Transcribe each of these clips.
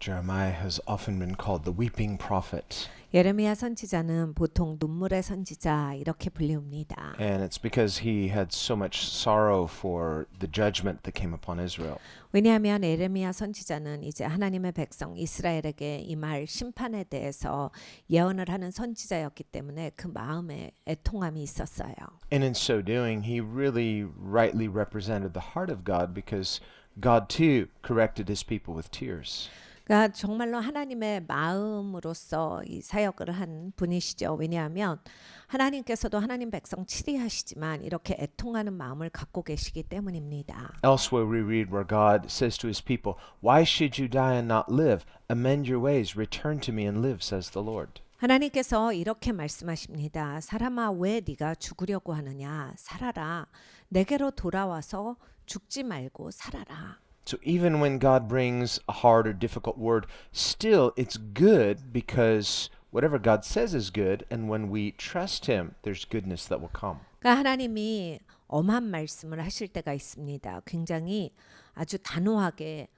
Jeremiah has often been called the weeping prophet. 예레미야 선지자는 보통 눈물의 선지자 이렇게 불리웁니다. And it's because he had so much sorrow for the judgment that came upon Israel. 왜냐하면 예레미야 선지자는 이제 하나님의 백성 이스라엘에게 임할 심판에 대해서 예언을 하는 선지자였기 때문에 그 마음에 애통함이 있었어요. And in so doing, he really rightly represented the heart of God because God too corrected his people with tears. 그러니까 정말로 하나님의 마음으로서 이 사역을 한 분이시죠. 왜냐하면 하나님께서도 하나님 백성 치리하시지만 이렇게 애통하는 마음을 갖고 계시기 때문입니다. Elsewhere we read where God says to his people, "Why should you die and not live? Amend your ways, return to me and live," says the Lord. 하나님께서 이렇게 말씀하십니다. 사람아 왜 네가 죽으려고 하느냐? 살아라. 내게로 돌아와서 죽지 말고 살아라. So even when God brings a hard or difficult word, still it's good because whatever God says is good, and when we trust him, there's goodness that will come. 그러니까 하나님이 엄한 말씀을 하실 때가 있습니다. 굉장히 아주 단호하게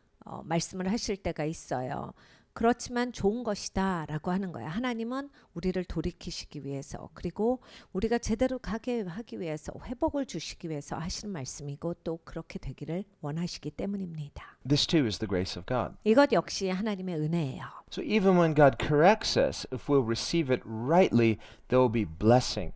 말씀을 하실 때가 있어요. 그렇지만 좋은 것이다 라고 하는 거야. 하나님은 우리를 돌이키시기 위해서 그리고 우리가 제대로 가게 하기 위해서 회복을 주시기 위해서 하시는 말씀이고 또 그렇게 되기를 원하시기 때문입니다. This too is the grace of God. 이것 역시 하나님의 은혜예요. So even when God corrects us, if we'll receive it rightly, there will be blessing.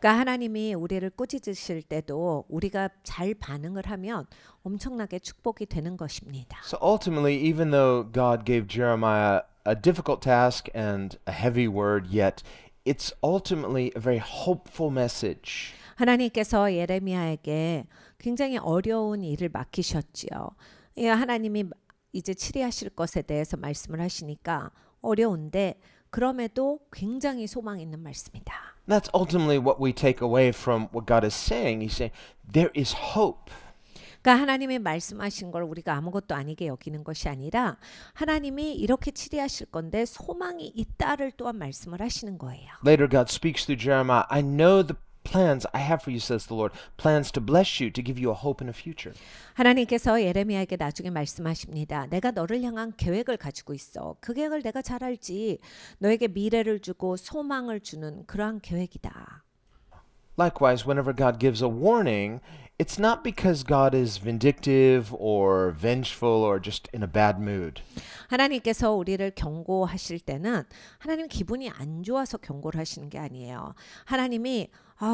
그러니까 하나님이 우리를 꾸짖으실 때도 우리가 잘 반응을 하면 엄청나게 축복이 되는 것입니다. So ultimately, even though God gave Jeremiah a difficult task and a heavy word, yet it's ultimately a very hopeful message. 하나님께서 예레미야에게 굉장히 어려운 일을 맡기셨지요. 하나님이 이제 치리하실 것에 대해서 말씀을 하시니까 어려운데 그럼에도 굉장히 소망 있는 말씀이다. That's ultimately what we take away from what God is saying. He's saying there is hope. 그러니까 하나님이 말씀하신 걸 우리가 아무것도 아니게 여기는 것이 아니라 하나님이 이렇게 치리하실 건데 소망이 있다를 또한 말씀을 하시는 거예요. Later God speaks through Jeremiah, I know the plans I have for you, says the Lord, plans to bless you, to give you a hope and a future. 하나님께서 예레미야에게 나중에 말씀하십니다. 내가 너를 향한 계획을 가지고 있어. 그 계획을 내가 잘 알지. 너에게 미래를 주고 소망을 주는 그러한 계획이다. Likewise, whenever God gives a warning, it's not because God is vindictive or vengeful or just in a bad mood. 하나님께서 우리를 경고하실 때는 하나님 기분이 안 좋아서 경고를 하시는 게 아니에요. 하나님이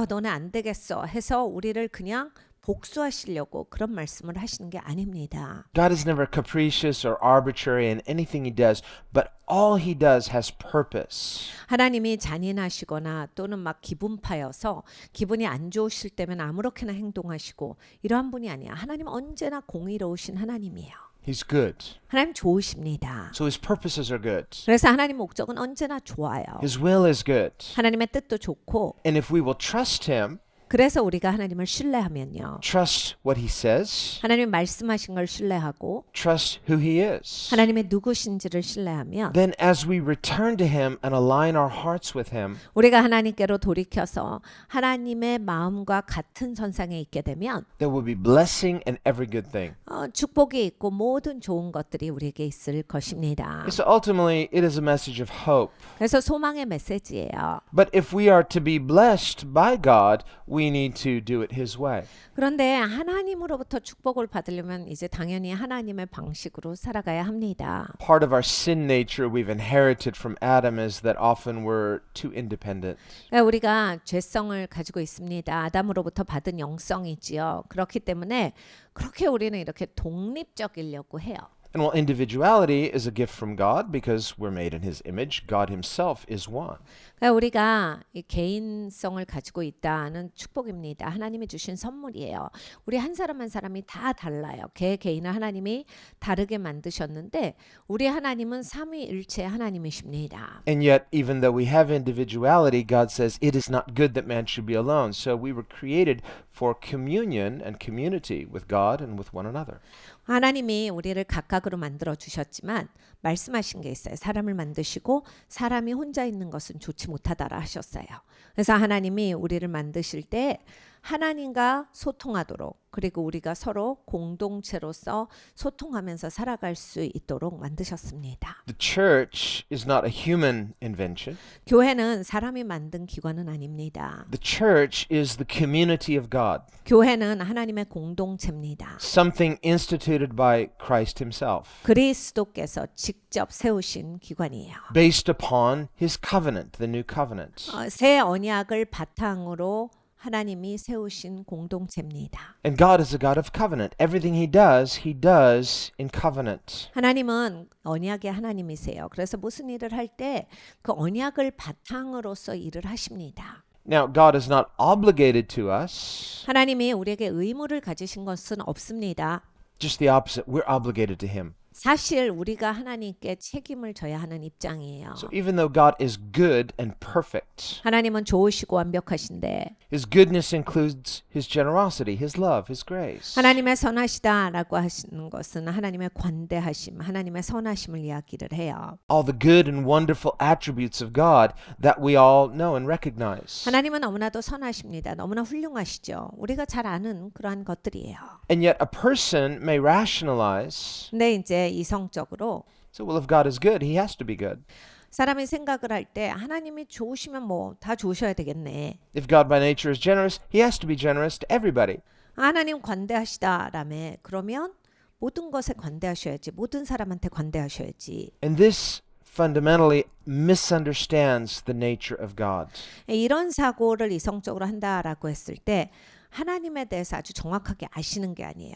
너는 안 되겠어 해서 우리를 그냥 복수하시려고 그런 말씀을 하시는 게 아닙니다. God is never capricious or arbitrary in anything he does, but all he does has purpose. 하나님이 잔인하시거나 또는 막 기분파여서 기분이 안 좋으실 때면 아무렇게나 행동하시고 이러한 분이 아니야. 하나님은 언제나 공의로우신 하나님이에요. He's good. 하나님 좋으십니다. So his purposes are good. 그래서 하나님 목적은 언제나 좋아요. His will is good. 하나님의 뜻도 좋고 And if we will trust him, 그래서 우리가 하나님을 신뢰하면요. trust what he says, 하나님 말씀하신 걸 신뢰하고 trust who he is, 하나님의 누구신지를 신뢰하면 then as we return to him and align our hearts with him, 우리가 하나님께로 돌이켜서 하나님의 마음과 같은 선상에 있게 되면 there will be blessing and every good thing. 축복이 있고 모든 좋은 것들이 우리에게 있을 것입니다. So ultimately, it is a message of hope. 그래서 소망의 메시지예요. But if we are to be blessed by God, we need to do it his way. 그런데 하나님으로부터 축복을 받으려면 이제 당연히 하나님의 방식으로 살아가야 합니다. Part of our sin nature we've inherited from Adam is that often we're too independent. 그러니까 우리가 죄성을 가지고 있습니다. 아담으로부터 받은 영성이지요. 그렇기 때문에 그렇게 우리는 이렇게 독립적이려고 해요. And while individuality is a gift from God because we're made in his image, God himself is one. 그러니까 우리가 이 개인성을 가지고 있다는 축복입니다. 하나님이 주신 선물이에요. 우리 한 사람 한 사람이 다 달라요. 개인을 하나님이 다르게 만드셨는데 우리 하나님은 삼위일체 하나님이십니다. And yet, even though we have individuality, God says it is not good that man should be alone. So we were created for communion and community with God and with one another. 하나님이 우리를 각각으로 만들어 주셨지만 말씀하신 게 있어요. 사람을 만드시고 사람이 혼자 있는 것은 좋지 못하다라 하셨어요. 그래서 하나님이 우리를 만드실 때 하나님과 소통하도록 그리고 우리가 서로 공동체로서 소통하면서 살아갈 수 있도록 만드셨습니다. The church is not a human invention. 교회는 사람이 만든 기관은 아닙니다. The church is the community of God, 교회는 하나님의 공동체입니다. something instituted by Christ himself, 그리스도께서 직접 세우신 기관이에요. based upon his covenant, the new covenant. 새 언약을 바탕으로 하나님이 세우신 공동체입니다. And God is a God of covenant. Everything he does in covenant. 하나님은 언약의 하나님이세요. 그래서 무슨 일을 할 때 그 언약을 바탕으로서 일을 하십니다. Now, God is not obligated to us, 하나님이 우리에게 의무를 가지신 것은 없습니다. just the opposite. We're obligated to him. 사실 우리가 하나님께 책임을 져야 하는 입장이에요. So even though God is good and perfect, 하나님은 좋으시고 완벽하신데 his goodness includes his generosity, his love, his grace. 하나님의 선하시다라고 하시는 것은 하나님의 관대하심, 하나님의 선하심을 이야기를 해요. All the good and wonderful attributes of God that we all know and recognize. 하나님은 너무나도 선하십니다. 너무나 훌륭하시죠. 우리가 잘 아는 그러한 것들이에요. And yet a person may rationalize, 근데 이제 이성적으로 so well, if God is good, he has to be good. 사람이 생각을 할 때 하나님이 좋으시면 뭐 다 좋으셔야 되겠네. If God by nature is generous, he has to be generous to everybody. 하나님 관대하시다라며 그러면 모든 것에 관대하셔야지. 모든 사람한테 관대하셔야지. And this fundamentally misunderstands the nature of God. 이런 사고를 이성적으로 한다라고 했을 때 하나님에 대해서 아주 정확하게 아시는 게 아니에요.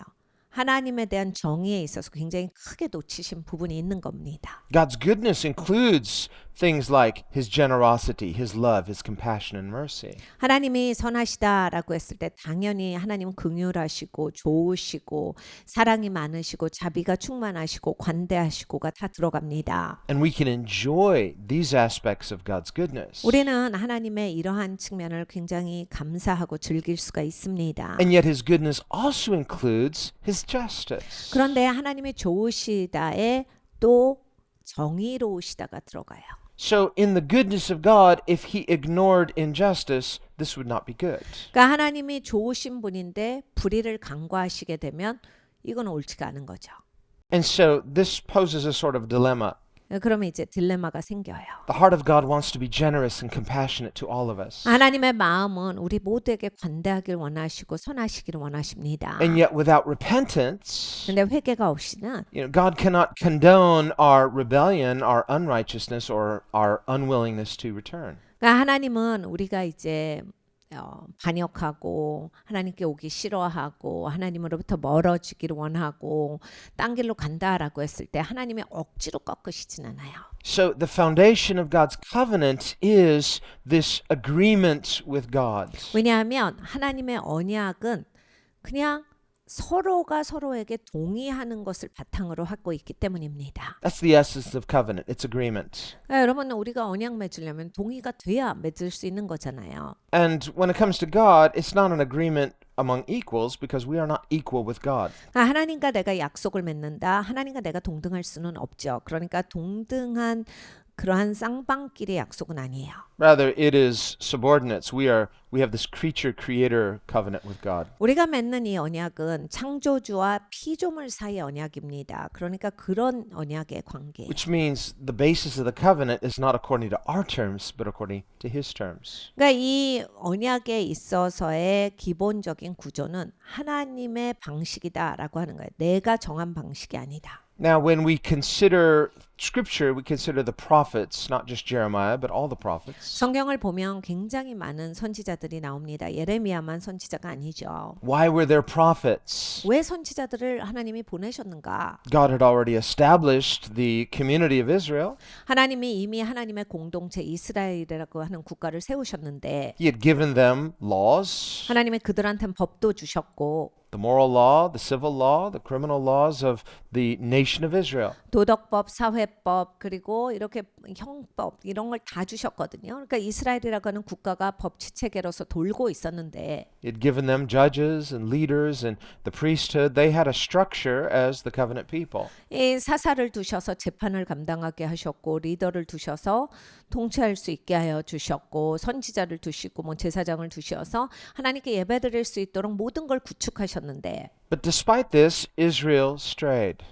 하나님에 대한 정의에 있어서 굉장히 크게 놓치신 부분이 있는 겁니다. God's goodness includes things like his generosity, his love, his compassion and mercy. 하나님이 선하시다라고 했을 때 당연히 하나님은 긍휼하시고 좋으시고 사랑이 많으시고 자비가 충만하시고 관대하시고가 다 들어갑니다. And we can enjoy these aspects of God's goodness. 우리는 하나님의 이러한 측면을 굉장히 감사하고 즐길 수가 있습니다. And yet his goodness also includes his justice. 그런데 하나님이 좋으시다에 또 정의로우시다가 들어가요. So in the goodness of God, if he ignored injustice, this would not be good. 그러니까 하나님이 좋으신 분인데 불의를 간과하시게 되면 이건 옳지가 않은 거죠. And so this poses a sort of dilemma. 그러면 이제 딜레마가 생겨요. The heart of God wants to be generous and compassionate to all of us. 하나님의 마음은 우리 모두에게 관대하길 원하시고 선하시기를 원하십니다. And yet without repentance, 근데 회개가 없이는 God cannot condone our rebellion, our unrighteousness, or our unwillingness to return. 그러니까 하나님은 우리가 이제 반역하고 하나님께 오기 싫어하고 하나님으로부터 멀어지기를 원하고 딴 길로 간다라고 했을 때 하나님의 억지로 꺾으시진 않아요. So the foundation of God's covenant is this agreement with God. 왜냐하면 하나님의 언약은 그냥 서로가 서로에게 동의하는 것을 바탕으로 하고 있기 때문입니다. That's the essence of covenant. It's agreement. 여러분 우리가 언약 맺으려면 동의가 돼야 맺을 수 있는 거잖아요. And when it comes to God, it's not an agreement among equals because we are not equal with God. 하나님과 내가 약속을 맺는다. 하나님과 내가 동등할 수는 없죠. 그러니까 동등한 그러한 쌍방끼리 약속은 아니에요. Rather, it is subordinates. We have this creature-creator covenant with God. 우리가 맺는 이 언약은 창조주와 피조물 사이의 언약입니다. 그러니까 그런 언약의 관계. Which means the basis of the covenant is not according to our terms, but according to his terms. 그러니까 이 언약에 있어서의 기본적인 구조는 하나님의 방식이다라고 하는 거예요. 내가 정한 방식이 아니다. Now, when we consider Scripture, we consider the prophets, not just Jeremiah, but all the prophets. 성경을 보면 굉장히 많은 선지자들이 나옵니다. 예레미야만 선지자가 아니죠. Why were there prophets? 왜 선지자들을 하나님이 보내셨는가? God had already established the community of Israel. 하나님이 이미 하나님의 공동체 이스라엘이라고 하는 국가를 세우셨는데 He had given them laws, 하나님이 그들한테는 법도 주셨고 the moral law, the civil law, the criminal laws of the nation of Israel. 도덕법, 사회법, 모세법 그리고 이렇게 형법 이런 걸 다 주셨거든요. 그러니까 이스라엘이라고 하는 국가가 법치 체계로서 돌고 있었는데 He'd given them judges and leaders and the priesthood. They had a structure as the covenant people. 이 사사를 두셔서 재판을 감당하게 하셨고 리더를 두셔서 통치할 수 있게 하여 주셨고 선지자를 두시고 뭐 제사장을 두셔서 하나님께 예배드릴 수 있도록 모든 걸 구축하셨는데 But despite this, Israel strayed.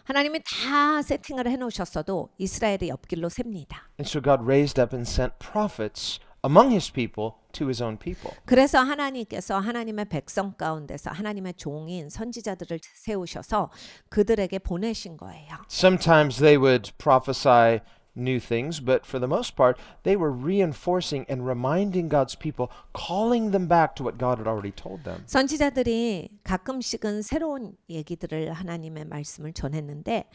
하나님이 다 세팅을 해놓으셨어도 이스라엘이 옆길로 셉니다. And so God raised up and sent prophets among his people to his own people. 그래서 하나님께서 하나님의 백성 가운데서 하나님의 종인 선지자들을 세우셔서 그들에게 보내신 거예요. Sometimes they would prophesy new things, but for the most part, they were reinforcing and reminding God's people, calling them back to what God had already told them. 선지자들이 가끔씩은 새로운 얘기들을 하나님의 말씀을 전했는데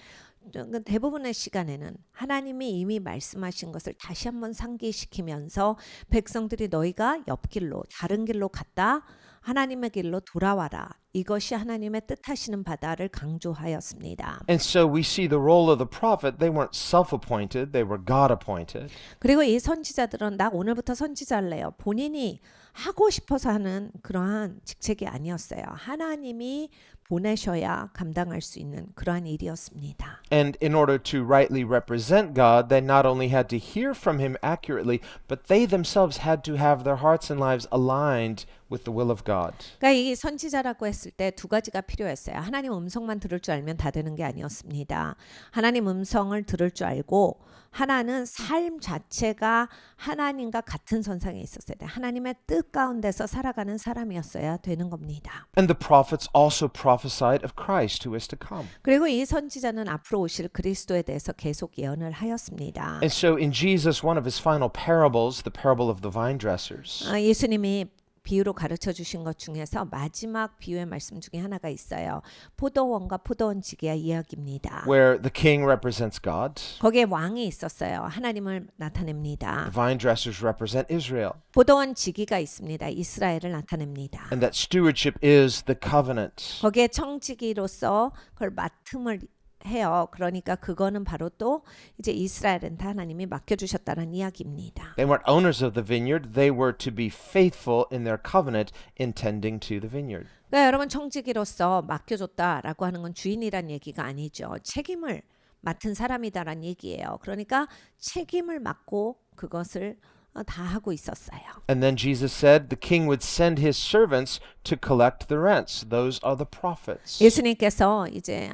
대부분의 시간에는 하나님이 이미 말씀하신 것을 다시 한번 상기시키면서 백성들이 너희가 옆길로 다른 길로 갔다 하나님의 길로 돌아와라. 이것이 하나님의 뜻하시는 바다를 강조하였습니다. And so we see the role of the prophet. They weren't self-appointed, they were God-appointed. 그리고 이 선지자들은 나 오늘부터 선지자할래요. 본인이 하고 싶어서 하는 그러한 직책이 아니었어요. 하나님이 보내셔야 감당할 수 있는 그러한 일이었습니다. And in order to rightly represent God, they not only had to hear from him accurately, but they themselves had to have their hearts and lives aligned with the will of God. 그러니까 이 선지자라고 했을 때 두 가지가 필요했어요. 하나님 음성만 들을 줄 알면 다 되는 게 아니었습니다. 하나님 음성을 들을 줄 알고 하나는 삶 자체가 하나님과 같은 선상에 있었어야 돼. 하나님의 뜻 가운데서 살아가는 사람이었어야 되는 겁니다. And the prophets also prophesied of Christ who is to come. 그리고 이 선지자는 앞으로 오실 그리스도에 대해서 계속 예언을 하였습니다. And so in Jesus, one of his final parables, the parable of the vine dressers, 예수님이 비유로 가르쳐 주신 것 중에서 마지막 비유의 말씀 중에 하나가 있어요. 포도원과 포도원 지기의 이야기입니다. where the king represents God, 거기에 왕이 있었어요. 하나님을 나타냅니다. the vine dressers represent Israel, 포도원 지기가 있습니다. 이스라엘을 나타냅니다. and that stewardship is the covenant. 거기에 청지기로서 그걸 맡음을 해요. 그러니까 그거는 바로 또 이제 이스라엘한테 하나님이 맡겨주셨다는 이야기입니다. They weren't owners of the vineyard, they were to be faithful in their covenant in tending to the vineyard. 그러니까 여러분 청지기로서 맡겨줬다라고 하는 건 주인이란 얘기가 아니죠. 책임을 맡은 사람이다란 얘기예요. 그러니까 책임을 맡고 그것을 다 하고 있었어요. And then Jesus said the king would send his servants to collect the rents. Those are the prophets. 예수님께서 이제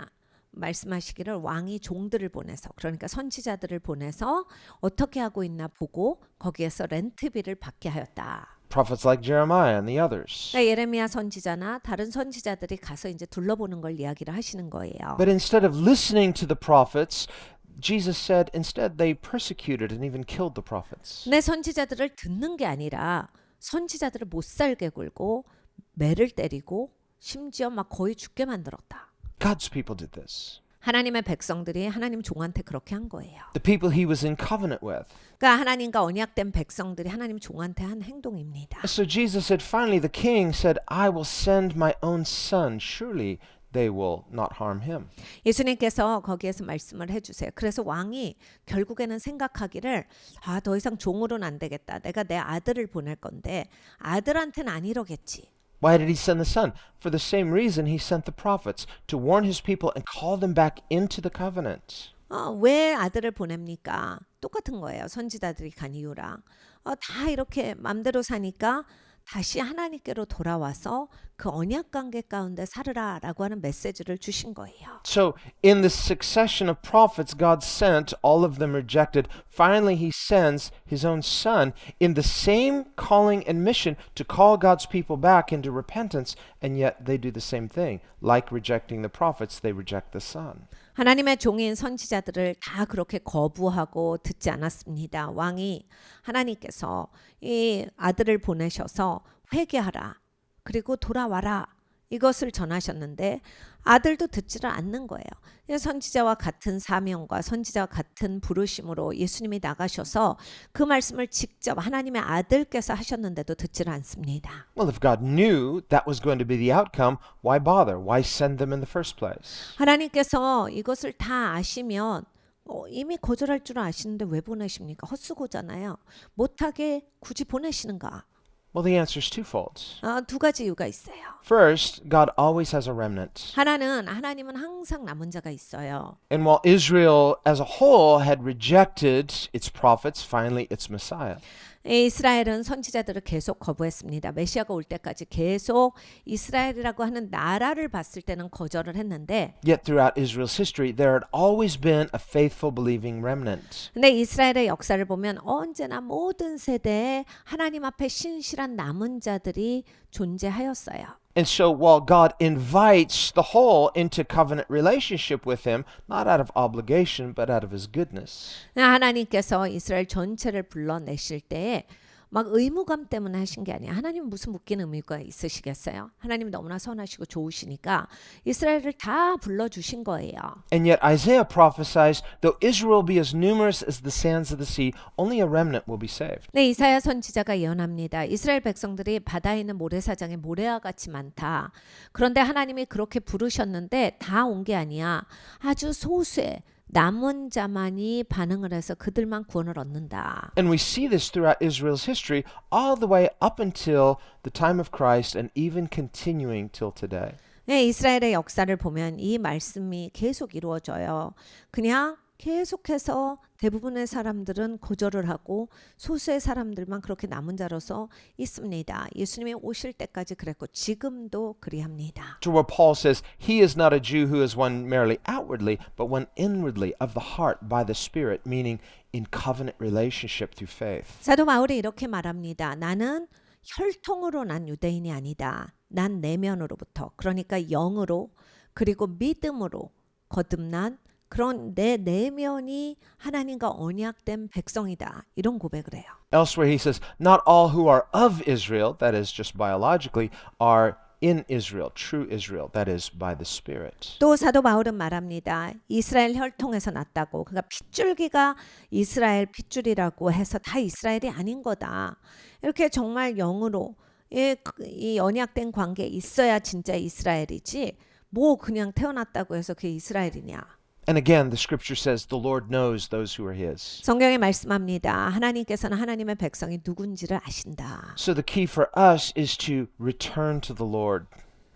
말씀하시기를 왕이 종들을 보내서 그러니까 선지자들을 보내서 어떻게 하고 있나 보고 거기에서 렌트비를 받게 하였다. Prophets like Jeremiah and the others. 그러니까 예레미야 선지자나 다른 선지자들이 가서 이제 둘러보는 걸 이야기를 하시는 거예요. But instead of listening to the prophets, Jesus said instead they persecuted and even killed the prophets. 내 선지자들을 듣는 게 아니라 선지자들을 못 살게 굴고 매를 때리고 심지어 막 거의 죽게 만들었다. God's people did this. 하나님의 백성들이 하나님 종한테 그렇게 한 거예요. The people he was in covenant with. 그러니까 하나님과 언약된 백성들이 하나님 종한테 한 행동입니다. So Jesus said, finally, the king said, I will send my own son. Surely they will not harm him. 예수님께서 거기에서 말씀을 해주세요. 그래서 왕이 결국에는 생각하기를 더 이상 종으로는 안 되겠다. 내가 내 아들을 보낼 건데 아들한테는 안 이러겠지. Why did he send the son? For the same reason he sent the prophets, to warn his people and call them back into the covenant. 왜 아들을 보냅니까? 똑같은 거예요. 선지자들이 간 이유랑. 다 이렇게 맘대로 사니까 다시 하나님께로 돌아와서 그 언약 관계 가운데 살으라라고 하는 메시지를 주신 거예요. So, in the succession of prophets God sent, all of them rejected. Finally, he sends his own son in the same calling and mission to call God's people back into repentance, and yet they do the same thing. Like rejecting the prophets, they reject the son. 하나님의 종인 선지자들을 다 그렇게 거부하고 듣지 않았습니다. 왕이 하나님께서 이 아들을 보내셔서 회개하라. 그리고 돌아와라. 이것을 전하셨는데 아들도 듣지를 않는 거예요. 선지자와 같은 사명과 선지자와 같은 부르심으로 예수님이 나가셔서 그 말씀을 직접 하나님의 아들께서 하셨는데도 듣지를 않습니다. Well, if God knew that was going to be the outcome, why bother? Why send them in the first place? 하나님께서 이것을 다 아시면 이미 거절할 줄 아시는데 왜 보내십니까? 헛수고잖아요. 못하게 굳이 보내시는가? Well, the answer is twofold. 두 가지 이유가 있어요. First, God always has a remnant. 하나님은 항상 남은 자가 있어요. And while Israel as a whole had rejected its prophets, finally its Messiah. 이스라엘은 선지자들을 계속 거부했습니다. 메시아가 올 때까지 계속 이스라엘이라고 하는 나라를 봤을 때는 거절을 했는데 Yet throughout Israel's history, there had always been a faithful believing remnant. 근데 이스라엘의 역사를 보면 언제나 모든 세대에 하나님 앞에 신실한 남은 자들이 존재하였어요. And so while God invites the whole into covenant relationship with him, not out of obligation, but out of his goodness. 하나님께서 이스라엘 전체를 불러내실 때에 막 의무감 때문에 하신 게 아니에요. 하나님 무슨 묶인 의무가 있으시겠어요? 하나님 너무나 선하시고 좋으시니까 이스라엘을 다 불러주신 거예요. And yet Isaiah prophesies, though Israel be as numerous as the sands of the sea, only a remnant will be saved. 네, 이사야 선지자가 예언합니다. 이스라엘 백성들이 바다에 있는 모래사장에 모래와 같이 많다. 그런데 하나님이 그렇게 부르셨는데 다 온 게 아니야. 아주 소수의 남은 자만이 반응을 해서 그들만 구원을 얻는다. And we see this throughout Israel's history, all the way up until the time of Christ and even continuing till today. 네, 이스라엘의 역사를 보면 이 말씀이 계속 이루어져요. 그냥 계속해서 대부분의 사람들은 거절을 하고 소수의 사람들만 그렇게 남은 자로서 있습니다. 예수님이 오실 때까지 그랬고 지금도 그리합니다. To where Paul says, he is not a Jew who is one merely outwardly, but one inwardly of the heart by the Spirit, meaning in covenant relationship through faith. 사도 바울이 이렇게 말합니다. 나는 혈통으로 난 유대인이 아니다. 난 내면으로부터 그러니까 영으로 그리고 믿음으로 거듭난 그런 내 내면이 하나님과 언약된 백성이다. 이런 고백을 해요. Elsewhere he says, not all who are of Israel, that is just biologically, are in Israel, true Israel, that is by the Spirit. 또 사도 바울은 말합니다. 이스라엘 혈통에서 났다고. 그러니까 핏줄기가 이스라엘 핏줄이라고 해서 다 이스라엘이 아닌 거다. 이렇게 정말 영으로 이 언약된 관계에 있어야 진짜 이스라엘이지 뭐 그냥 태어났다고 해서 그게 이스라엘이냐. And again, the scripture says the Lord knows those who are his. 성경에 말씀합니다. 하나님께서는 하나님의 백성이 누군지를 아신다. So the key for us is to return to the Lord.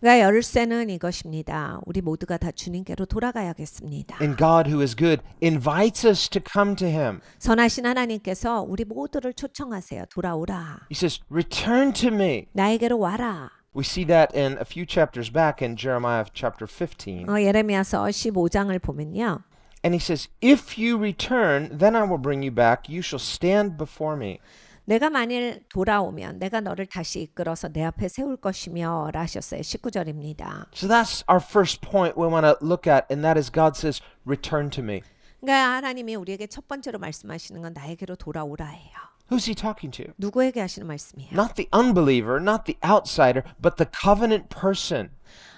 그러니까 열쇠는 이것입니다. 우리 모두가 다 주님께로 돌아가야겠습니다. And God, who is good, invites us to come to him. 선하신 하나님께서 우리 모두를 초청하세요. 돌아오라. He says, return to me. 나에게로 와라. We see that in a few chapters back in Jeremiah chapter 15. 예레미야서 15장을 보면요. And he says, if you return, then I will bring you back. You shall stand before me. 내가 만일 돌아오면 내가 너를 다시 이끌어서 내 앞에 세울 것이며 라 하셨어요. 19절입니다. So that's our first point we want to look at, and that is God says, return to me. 그러니까 하나님이 우리에게 첫 번째로 말씀하시는 건 나에게로 돌아오라 해요. Who's he talking to? 누구에게 하시는 말씀이에요? Not the unbeliever, not the outsider, but the covenant person.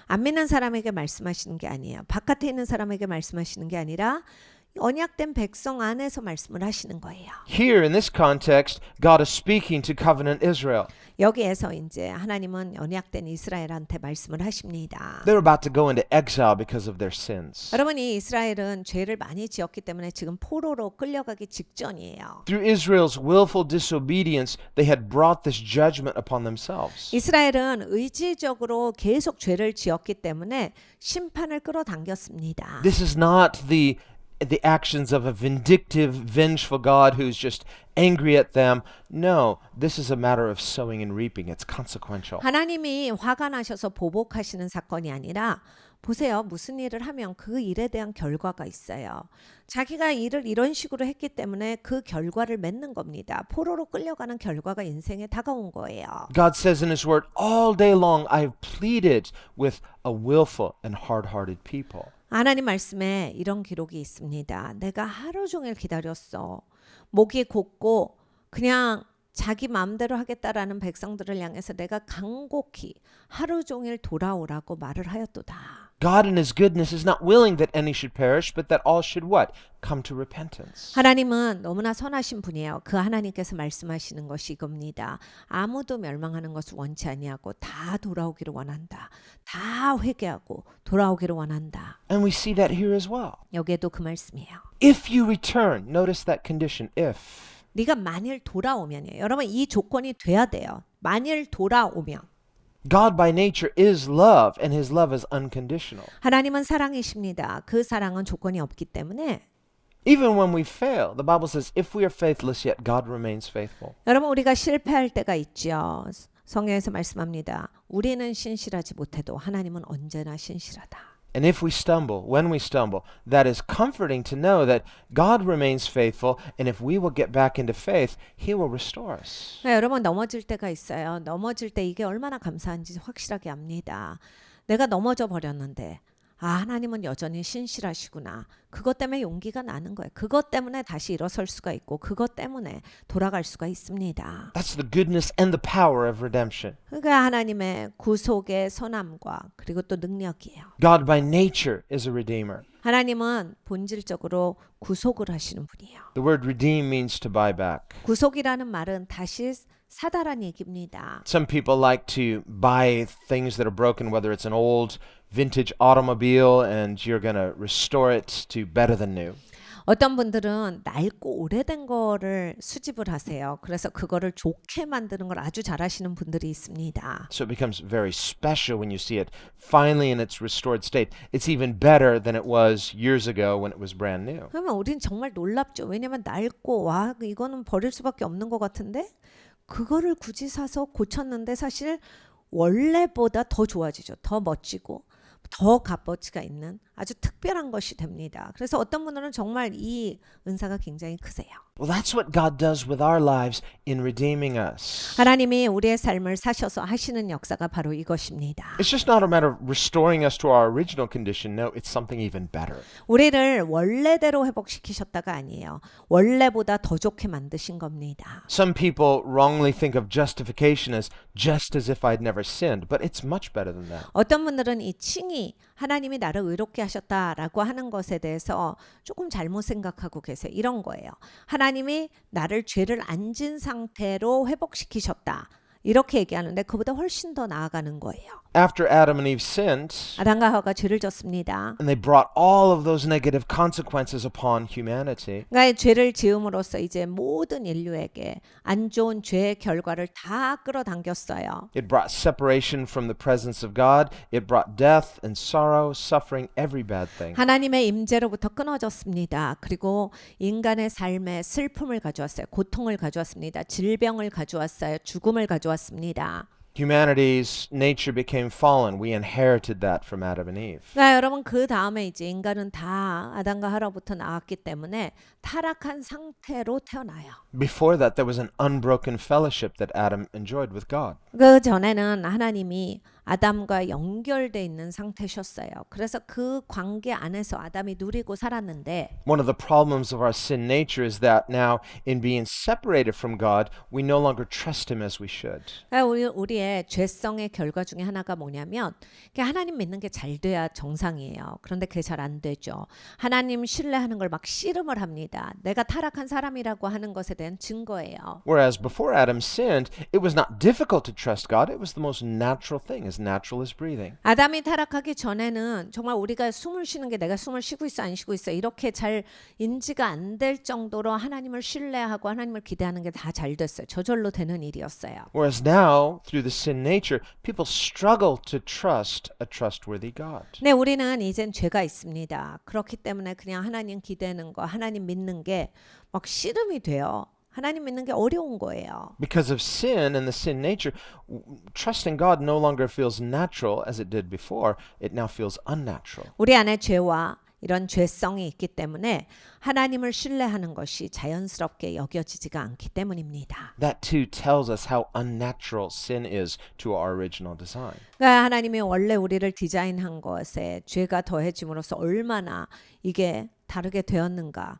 안 믿는 사람에게 말씀하시는 게 아니에요. 바깥에 있는 사람에게 말씀하시는 게 아니라 언약된 백성 안에서 말씀을 하시는 거예요. Here in this context, God is speaking to covenant Israel. 여기에서 이제 하나님은 언약된 이스라엘한테 말씀을 하십니다. They're about to go into exile because of their sins. 여러분 이 이스라엘은 죄를 많이 지었기 때문에 지금 포로로 끌려가기 직전이에요. Through Israel's willful disobedience, they had brought this judgment upon themselves. 이스라엘은 의지적으로 계속 죄를 지었기 때문에 심판을 끌어당겼습니다. This is not the actions of a vindictive, vengeful God who's just angry at them. No, this is a matter of sowing and reaping. It's consequential. 하나님이 화가 나셔서 보복하시는 사건이 아니라 보세요. 무슨 일을 하면 그 일에 대한 결과가 있어요. 자기가 일을 이런 식으로 했기 때문에 그 결과를 맺는 겁니다. 포로로 끌려가는 결과가 인생에 다가온 거예요. God says in His Word, all day long I have pleaded with a willful and hard-hearted people. 하나님 말씀에 이런 기록이 있습니다. 내가 하루 종일 기다렸어. 목이 곧고 그냥 자기 마음대로 하겠다라는 백성들을 향해서 내가 간곡히 하루 종일 돌아오라고 말을 하였도다. God in his goodness is not willing that any should perish, but that all should what? Come to repentance. 하나님은 너무나 선하신 분이에요. 그 하나님께서 말씀하시는 것이 이겁니다. 아무도 멸망하는 것을 원치 아니하고 다 돌아오기를 원한다. 다 회개하고 돌아오기를 원한다. And we see that here as well. 여기에도 그 말씀이에요. If you return, notice that condition, if. 네가 만일 돌아오면이에요. 여러분 이 조건이 돼야 돼요. 만일 돌아오면. God by nature is love, and his love is unconditional. 하나님은 사랑이십니다. 그 사랑은 조건이 없기 때문에 Even when we fail, the Bible says, if we are faithless, yet God remains faithful. 여러분 우리가 실패할 때가 있죠. 성경에서 말씀합니다. 우리는 신실하지 못해도 하나님은 언제나 신실하다. And if we stumble, when we stumble, that is comforting to know that God remains faithful, and if we will get back into faith, he will restore us. 네, 여러분 넘어질 때가 있어요. 넘어질 때 이게 얼마나 감사한지 확실하게 압니다. 내가 넘어져 버렸는데 하나님은 여전히 신실하시구나. 그것 때문에 용기가 나는 거예요. 그것 때문에 다시 일어설 수가 있고 그것 때문에 돌아갈 수가 있습니다. That's the goodness and the power of redemption. 그러니까 하나님의 구속의 선함과 그리고 또 능력이에요. God by nature is a redeemer. 하나님은 본질적으로 구속을 하시는 분이에요. The word redeem means to buy back. 구속이라는 말은 다시 사다란 얘기입니다. Some people like to buy things that are broken, whether it's an old vintage automobile and you're going to restore it to better than new. 어떤 분들은 낡고 오래된 거를 수집을 하세요. 그래서 그거를 좋게 만드는 걸 아주 잘하시는 분들이 있습니다. So it becomes very special when you see it finally in its restored state. It's even better than it was years ago when it was brand new. 그러면 우린 정말 놀랍죠. 왜냐면 낡고 와 이거는 버릴 수밖에 없는 것 같은데 그거를 굳이 사서 고쳤는데 사실 원래보다 더 좋아지죠. 더 멋지고 더 값어치가 있는 아주 특별한 것이 됩니다. 그래서 어떤 분들은 정말 이 은사가 굉장히 크세요. Well, that's what God does with our lives in redeeming us. 하나님이 우리의 삶을 사셔서 하시는 역사가 바로 이것입니다. It's just not a matter of restoring us to our original condition. No, it's something even better. 우리를 원래대로 회복시키셨다가 아니에요. 원래보다 더 좋게 만드신 겁니다. Some people wrongly think of justification as just as if I'd never sinned, but it's much better than that. 어떤 분들은 이 칭이 하나님이 나를 의롭게 하셨다라고 하는 것에 대해서 조금 잘못 생각하고 계세요. 이런 거예요. 하나님이 나를 죄를 안 진 상태로 회복시키셨다. 이렇게 얘기하는데 그보다 훨씬 더 나아가는 거예요. After Adam and Eve sinned, 아담과 하와가 죄를 졌습니다. and they brought all of those negative consequences upon humanity, 그러니까 죄를 지음으로써 이제 모든 인류에게 안 좋은 죄의 결과를 다 끌어당겼어요. it brought separation from the presence of God. It brought death and sorrow, suffering, every bad thing. 하나님의 임재로부터 끊어졌습니다. 그리고 인간의 삶에 슬픔을 가져왔어요. 고통을 가져왔습니다. 질병을 가져왔어요. 죽음을 가져왔습니다. Humanity's nature became fallen. We inherited that from Adam and Eve. 그러니까 여러분 그 다음에 이제 인간은 다 아담과 하와로부터 나왔기 때문에 타락한 상태로 태어나요. Before that, there was an unbroken fellowship that Adam enjoyed with God. 그 전에는 하나님이 아담과 연결돼 있는 상태셨어요. 그래서 그 관계 안에서 아담이 누리고 살았는데 One of the problems of our sin nature is that now, in being separated from God, we no longer trust Him as we should. 우리의 죄성의 결과 중에 하나가 뭐냐면 하나님 믿는 게 잘 돼야 정상이에요. 그런데 그게 잘 안 되죠. 하나님 신뢰하는 걸 막 씨름을 합니다. 내가 타락한 사람이라고 하는 것에 대한 증거예요. Whereas before Adam sinned, it was not difficult to trust God. It was the most natural thing, as natural as breathing. 아담이 타락하기 전에는 정말 우리가 숨을 쉬는 게 내가 숨을 쉬고 있어 안 쉬고 있어 이렇게 잘 인지가 안 될 정도로 하나님을 신뢰하고 하나님을 기대하는 게 다 잘 됐어요. 저절로 되는 일이었어요. Whereas now, through the sin nature, people struggle to trust a trustworthy God. 네, 우리는 이젠 죄가 있습니다. 그렇기 때문에 그냥 하나님 기대는 거, 하나님 믿는 게 막 씨름이 돼요. 하나님 믿는 게 어려운 거예요. Because of sin and the sin nature, trusting God no longer feels natural as it did before. It now feels unnatural. 우리 안에 죄와 이런 죄성이 있기 때문에 하나님을 신뢰하는 것이 자연스럽게 여겨지지가 않기 때문입니다. That too tells us how unnatural sin is to our original design. 그러니까 하나님이 원래 우리를 디자인한 것에 죄가 더해짐으로써 얼마나 이게 다르게 되었는가.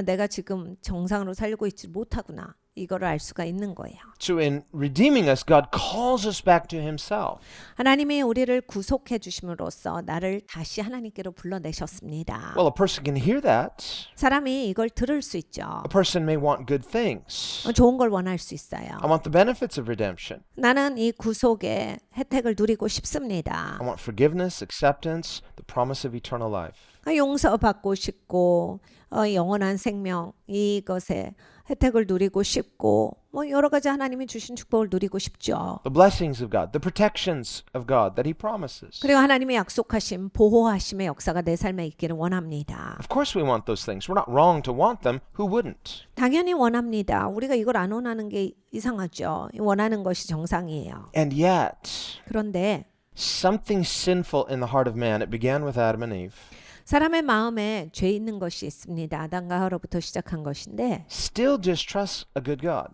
내가 지금 정상으로 살고 있지 못하구나. 이거를 알 수가 있는 거예요. So in redeeming us, God calls us back to himself. 하나님이 우리를 구속해 주심으로써 나를 다시 하나님께로 불러내셨습니다. Well, a person can hear that. 사람이 이걸 들을 수 있죠. A person may want good things. 좋은 걸 원할 수 있어요. I want the benefits of redemption. 나는 이 구속의 혜택을 누리고 싶습니다. I want forgiveness, acceptance, the promise of eternal life. 용서받고 싶고 영원한 생명 이것의 혜택을 누리고 싶고 뭐 여러 가지 하나님이 주신 축복을 누리고 싶죠. The blessings of God, the protections of God that he promises. 그리고 하나님이 약속하신 보호하심의 역사가 내 삶에 있기를 원합니다. Of course we want those things. We're not wrong to want them. Who wouldn't? 당연히 원합니다. 우리가 이걸 안 원하는 게 이상하죠. 원하는 것이 정상이에요. And yet, 그런데 something sinful in the heart of man, it began with Adam and Eve, 사람의 마음에 죄 있는 것이 있습니다. 아담과 하와로부터 시작한 것인데 still distrusts a good God.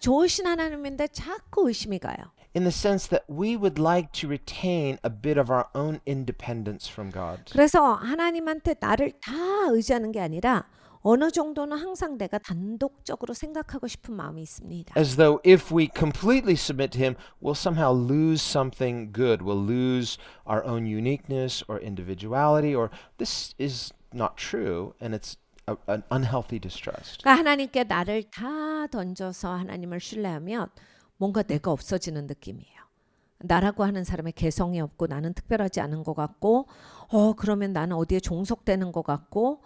좋으신 하나님인데 자꾸 의심이 가요. In the sense that we would like to retain a bit of our own independence from God. 그래서 하나님한테 나를 다 의지하는 게 아니라 어느 정도는 항상 내가 단독적으로 생각하고 싶은 마음이 있습니다. As though if we completely submit to him, we'll somehow lose something good. We'll lose our own uniqueness or individuality, or this is not true, and it's an unhealthy distrust. 그러니까 하나님께 나를 다 던져서 하나님을 신뢰하면 뭔가 내가 없어지는 느낌이에요. 나라고 하는 사람의 개성이 없고 나는 특별하지 않은 것 같고 그러면 나는 어디에 종속되는 것 같고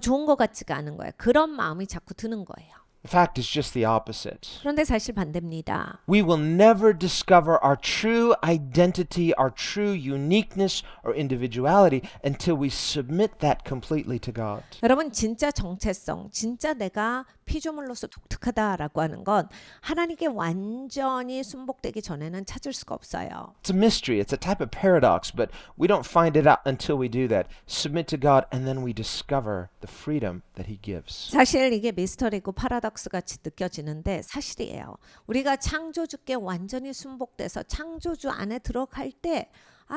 좋은 것 같지가 않은 거예요. 그런 마음이 자꾸 드는 거예요. The fact is just the opposite. 그런데 사실 반대입니다. We will never discover our true identity, our true uniqueness or individuality until we submit that completely to God. 여러분 진짜 정체성, 진짜 내가 피조물로서 독특하다라고 하는 건 하나님께 완전히 순복되기 전에는 찾을 수가 없어요. It's a mystery, it's a type of paradox, but we don't find it out until we do that. Submit to God and then we discover the freedom that he gives. 사실 이게 미스터리고 파라독스 같이 느껴지는데 사실이에요. 우리가 창조주께 완전히 순복돼서 창조주 안에 들어갈 때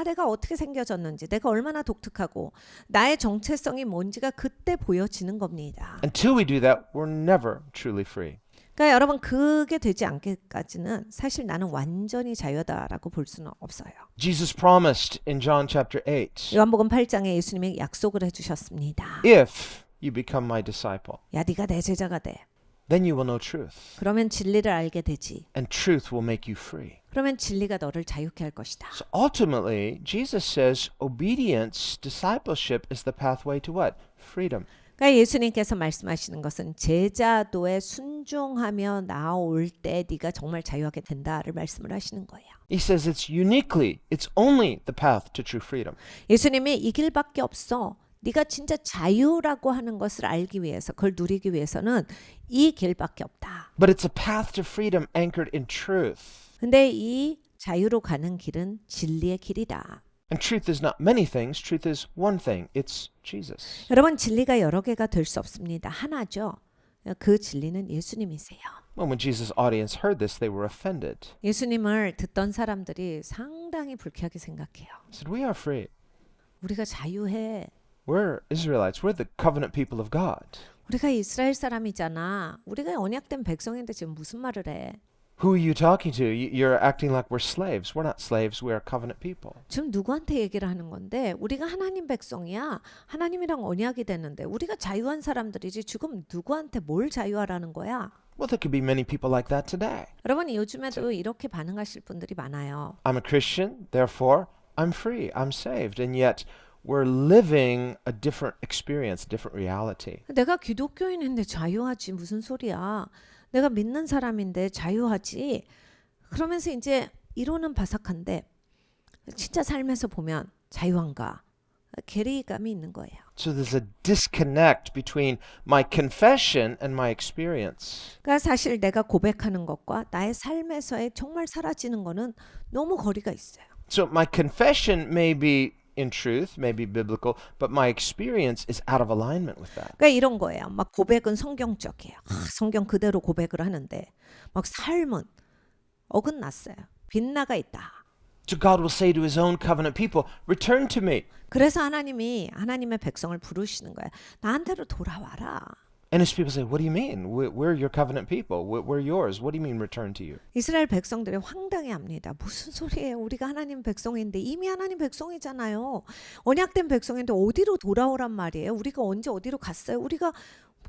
내가 어떻게 생겨졌는지, 내가 얼마나 독특하고 나의 정체성이 뭔지가 그때 보여지는 겁니다. Until we do that, we're never truly free. 그러니까 여러분 그게 되지 않기까지는 사실 나는 완전히 자유다라고 볼 수는 없어요. Jesus promised in John chapter 8, 요한복음 8장에 예수님이 약속을 해주셨습니다. if you become my disciple, 야 네가 내 제자가 돼. then you will know truth, 그러면 진리를 알게 되지. and truth will make you free. 그러면 진리가 너를 자유케 할 것이다. So ultimately, Jesus says obedience, discipleship is the pathway to what? Freedom. 그러니까 예수님께서 말씀하시는 것은 제자도에 순종하며 나올 때 네가 정말 자유하게 된다를 말씀을 하시는 거예요. He says it's uniquely, it's only the path to true freedom. 예수님이 이 길밖에 없어. 네가 진짜 자유라고 하는 것을 알기 위해서, 그걸 누리기 위해서는 이 길밖에 없다. But it's a path to freedom anchored in truth. 근데 이 자유로 가는 길은 진리의 길이다. And truth is not many things, truth is one thing. It's Jesus. 여러분 진리가 여러 개가 될 수 없습니다. 하나죠. 그 진리는 예수님이세요. Well, when Jesus' audience heard this, they were offended. 예수님을 듣던 사람들이 상당히 불쾌하게 생각해요. They said, we are free. 우리가 자유해. We're Israelites. We're the covenant people of God. 우리가 이스라엘 사람이잖아. 우리가 언약된 백성인데 지금 무슨 말을 해? Who are you talking to? You're acting like we're slaves. We're not slaves. We are covenant people. 지금 누구한테 얘기를 하는 건데 우리가 하나님 백성이야. 하나님이랑 언약이 되는데 우리가 자유한 사람들이지 지금 누구한테 뭘 자유하라는 거야? Well, there could be many people like that today. 여러분 요즘에도 이렇게 반응하실 분들이 많아요. I'm a Christian, therefore I'm free. I'm saved. And yet we're living a different experience, different reality. 내가 기독교인인데 자유하지 무슨 소리야? 내가 믿는 사람인데 자유하지. 그러면서 이제 이론은 바삭한데 진짜 삶에서 보면 자유한가? 괴리감이 있는 거예요. So there's a disconnect between my confession and my experience. 그러니까 사실 내가 고백하는 것과 나의 삶에서의 정말 사라지는 거는 너무 거리가 있어요. So my confession may be in truth, may be biblical, but my experience is out of alignment with that. 그러니까 이런 거예요. 막 고백은 성경적이에요. 성경 그대로 고백을 하는데 막 삶은 어긋났어요. 빗나가 있다. So God will say to his own covenant people, return to me. 그래서 하나님이 하나님의 백성을 부르시는 거예요. 나한테로 돌아와라. And his people say, what do you mean? We're your covenant people. We're yours. What do you mean return to you? 이스라엘 백성들이 황당해합니다. 무슨 소리예요? 우리가 하나님 백성인데 이미 하나님 백성이잖아요. 언약된 백성인데 어디로 돌아오란 말이에요? 우리가 언제 어디로 갔어요? 우리가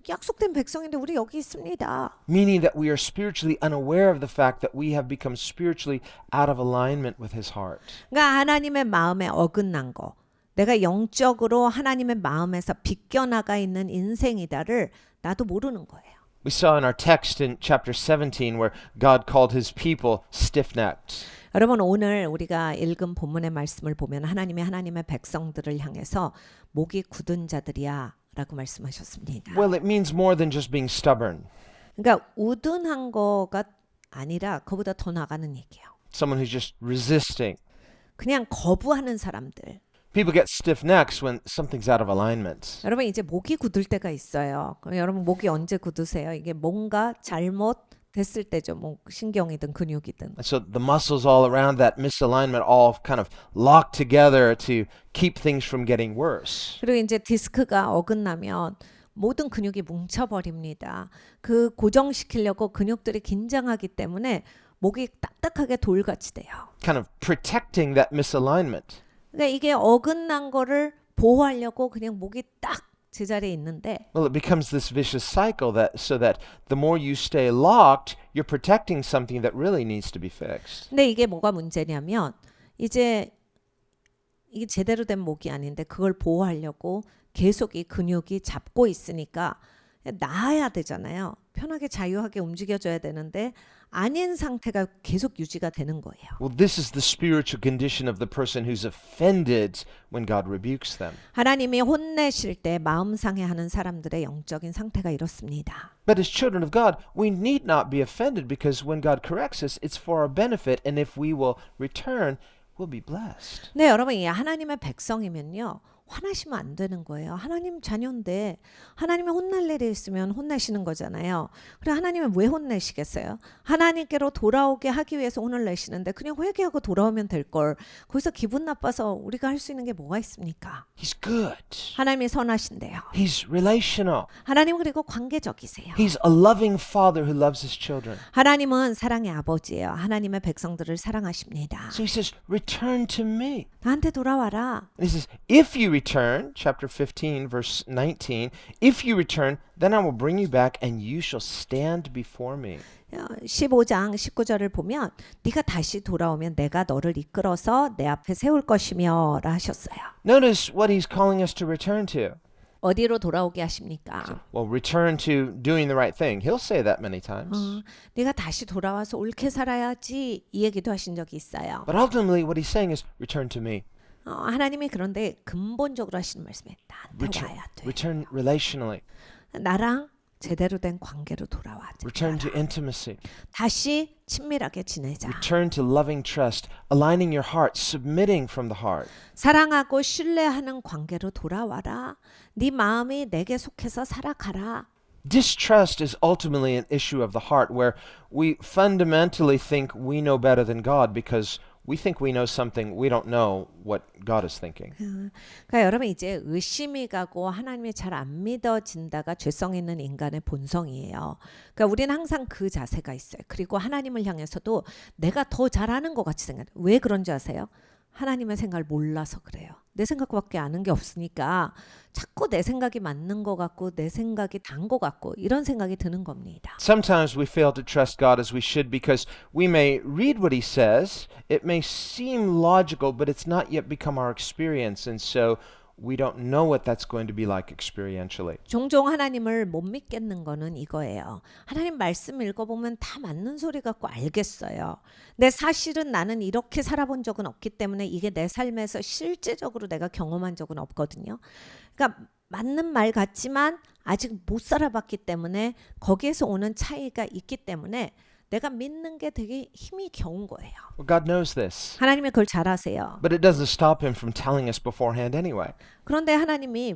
약속된 백성인데 우리 여기 있습니다. Meaning that we are spiritually unaware of the fact that we have become spiritually out of alignment with his heart. 그러니까 하나님의 마음에 어긋난 거. 내가 영적으로 하나님의 마음에서 비껴나가 있는 인생이다를 나도 모르는 거예요. We saw in our text in chapter 17 where God called his people stiff-necked. 여러분 오늘 우리가 읽은 본문의 말씀을 보면 하나님이 하나님의 백성들을 향해서 목이 굳은 자들이야 라고 말씀하셨습니다. Well, it means more than just being stubborn. 그러니까 우둔한 거가 아니라 그보다 더 나가는 얘기예요. Someone who's just resisting. 그냥 거부하는 사람들. People get stiff necks when something's out of alignment. 여러분 이제 목이 굳을 때가 있어요. 그럼 여러분 목이 언제 굳으세요? 이게 뭔가 잘못 됐을 때죠. 뭐 신경이든 근육이든. And so the muscles all around that misalignment all kind of lock together to keep things from getting worse. 그리고 이제 디스크가 어긋나면 모든 근육이 뭉쳐버립니다. 그 고정시키려고 근육들이 긴장하기 때문에 목이 딱딱하게 돌같이 돼요. Kind of protecting that misalignment. 그러니까 이게 어긋난 거를 보호하려고 그냥 목이 딱 제자리에 있는데 Well, it becomes this vicious cycle that so that the more you stay locked, you're protecting something that really needs to be fixed. 근데 이게 뭐가 문제냐면 이제 이게 제대로 된 목이 아닌데 그걸 보호하려고 계속 이 근육이 잡고 있으니까 나아야 되잖아요. 편하게 자유하게 움직여줘야 되는데 아닌 상태가 계속 유지가 되는 거예요. Well, this is the spiritual condition of the person who's offended when God rebukes them. 하나님이 혼내실 때 마음 상해하는 사람들의 영적인 상태가 이렇습니다. But as children of God, we need not be offended because when God corrects us, it's for our benefit, and if we will return, we'll be blessed. 네, 여러분, 이 하나님의 백성이면요. 화나시면 안 되는 거예요. 하나님 자녀인데 하나님이 혼날 일이 있으면 혼내시는 거잖아요. 그래 하나님은 왜 혼내시겠어요? 하나님께로 돌아오게 하기 위해서 혼을 내시는데 그냥 회개하고 돌아오면 될 걸. 거기서 기분 나빠서 우리가 할 수 있는 게 뭐가 있습니까? He's good. 하나님이 선하신데요. He's relational. 하나님 그리고 관계적이세요. He's a loving father who loves his children. 하나님은 사랑의 아버지예요. 하나님의 백성들을 사랑하십니다. So he says, return to me. 나한테 돌아와라. And he says, if you return, chapter 15, verse 19, if you return, then I will bring you back and you shall stand before me. 15장 19절을 보면 네가 다시 돌아오면 내가 너를 이끌어서 내 앞에 세울 것이며 라 하셨어요. Notice what he's calling us to return to. 어디로 돌아오게 하십니까? Well, return to doing the right thing. He'll say that many times. 네가 다시 돌아와서 옳게 살아야지 이 얘기도 하신 적이 있어요. But ultimately what he's saying is return to me. 하나님이 그런데 근본적으로 하시는 말씀이 나한테 와야 돼. Return relationally. 나랑 제대로 된 관계로 돌아와. Return to intimacy. 다시 친밀하게 지내자. Return to loving trust, aligning your heart, submitting from the heart. 사랑하고 신뢰하는 관계로 돌아와라. 네 마음이 내게 속해서 살아가라. Distrust is ultimately an issue of the heart where we fundamentally think we know better than God because we think we know something we don't know what God is thinking. 그러니까 여러분 이제 의심이 가고 하나님이 잘 안 믿어진다가 죄성 있는 인간의 본성이에요. 그러니까 우리는 항상 그 자세가 있어요. 그리고 하나님을 향해서도 내가 더 잘하는 것 같이 생각해요. 왜 그런지 아세요? 하나님의 생각을 몰라서 그래요. 내 생각밖에 아는 게 없으니까 자꾸 내 생각이 맞는 것 같고 내 생각이 단 것 같고 이런 생각이 드는 겁니다. Sometimes we fail to trust God as we should because we may read what he says, it may seem logical, but it's not yet become our experience, and so we don't know what that's going to be like experientially. 종종 하나님을 못 믿겠는 거는 이거예요. 하나님 말씀 읽어보면 다 맞는 소리 같고 알겠어요. 근데 사실은 나는 이렇게 살아본 적은 없기 때문에 이게 내 삶에서 실제적으로 내가 경험한 적은 없거든요. 그러니까 맞는 말 같지만 아직 못 살아봤기 때문에 거기에서 오는 차이가 있기 때문에 내가 믿는 게 되게 힘이 겨운 거예요. Well, God knows this, 하나님이 그걸 잘 아세요. but it doesn't stop him from telling us beforehand anyway. 그런데 하나님이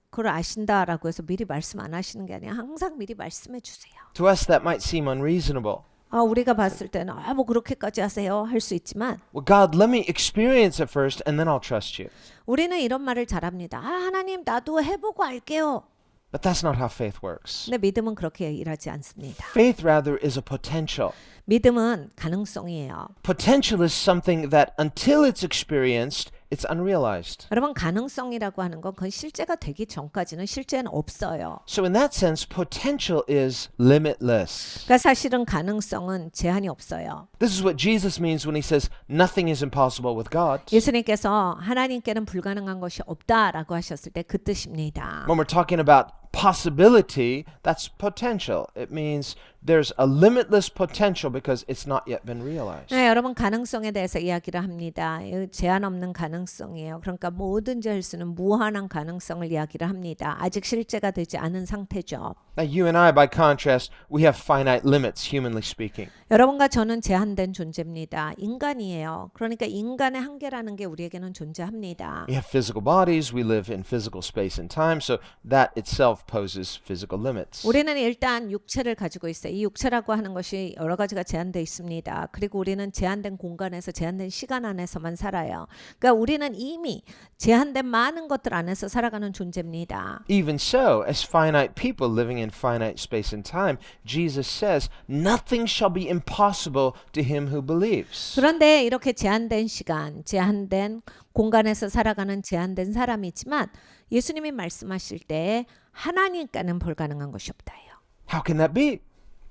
그걸 아신다라고 해서 미리 말씀 안 하시는 게 아니라 항상 미리 말씀해 주세요. To us that might seem unreasonable. 우리가 봤을 때는 뭐 그렇게까지 하세요 할 수 있지만 Well, God, let me experience it first and then I'll trust you. 우리는 이런 말을 잘합니다. 하나님 나도 해보고 알게요. But that's not how faith works. 근데 믿음은 그렇게 일하지 않습니다. Faith rather is a potential. 믿음은 가능성이에요. Potential is something that until it's experienced, it's unrealized. 여러분 가능성이라고 하는 건 그건 실제가 되기 전까지는 실제는 없어요. So in that sense, potential is limitless. 그러니까 사실은 가능성은 제한이 없어요. This is what Jesus means when he says nothing is impossible with God. 예수님께서 하나님께는 불가능한 것이 없다라고 하셨을 때 그 뜻입니다. When we're talking about possibility, that's potential. It means there's a limitless potential because it's not yet been realized. 네, 여러분 가능성에 대해서 이야기를 합니다. 제한 없는 가능성이에요. 그러니까 뭐든지 할 수 있는 무한한 가능성을 이야기를 합니다. 아직 실제가 되지 않은 상태죠. Now, you and I, by contrast, we have finite limits, humanly speaking. 여러분과 저는 제한된 존재입니다. 인간이에요. 그러니까 인간의 한계라는 게 우리에게는 존재합니다. We have physical bodies, we live in physical space and time, so that itself poses physical limits. 우리는 일단 육체를 가지고 있어요. 이 육체라고 하는 것이 여러 가지가 제한되어 있습니다. 그리고 우리는 제한된 공간에서 제한된 시간 안에서만 살아요. 그러니까 우리는 이미 제한된 많은 것들 안에서 살아가는 존재입니다. Even so, as finite people living in finite space and time, Jesus says, nothing shall be impossible to him who believes. 그런데 이렇게 제한된 시간, 제한된 공간에서 살아가는 제한된 사람이지만 예수님이 말씀하실 때 하나님께는 불가능한 것이 없다예요. How can that be?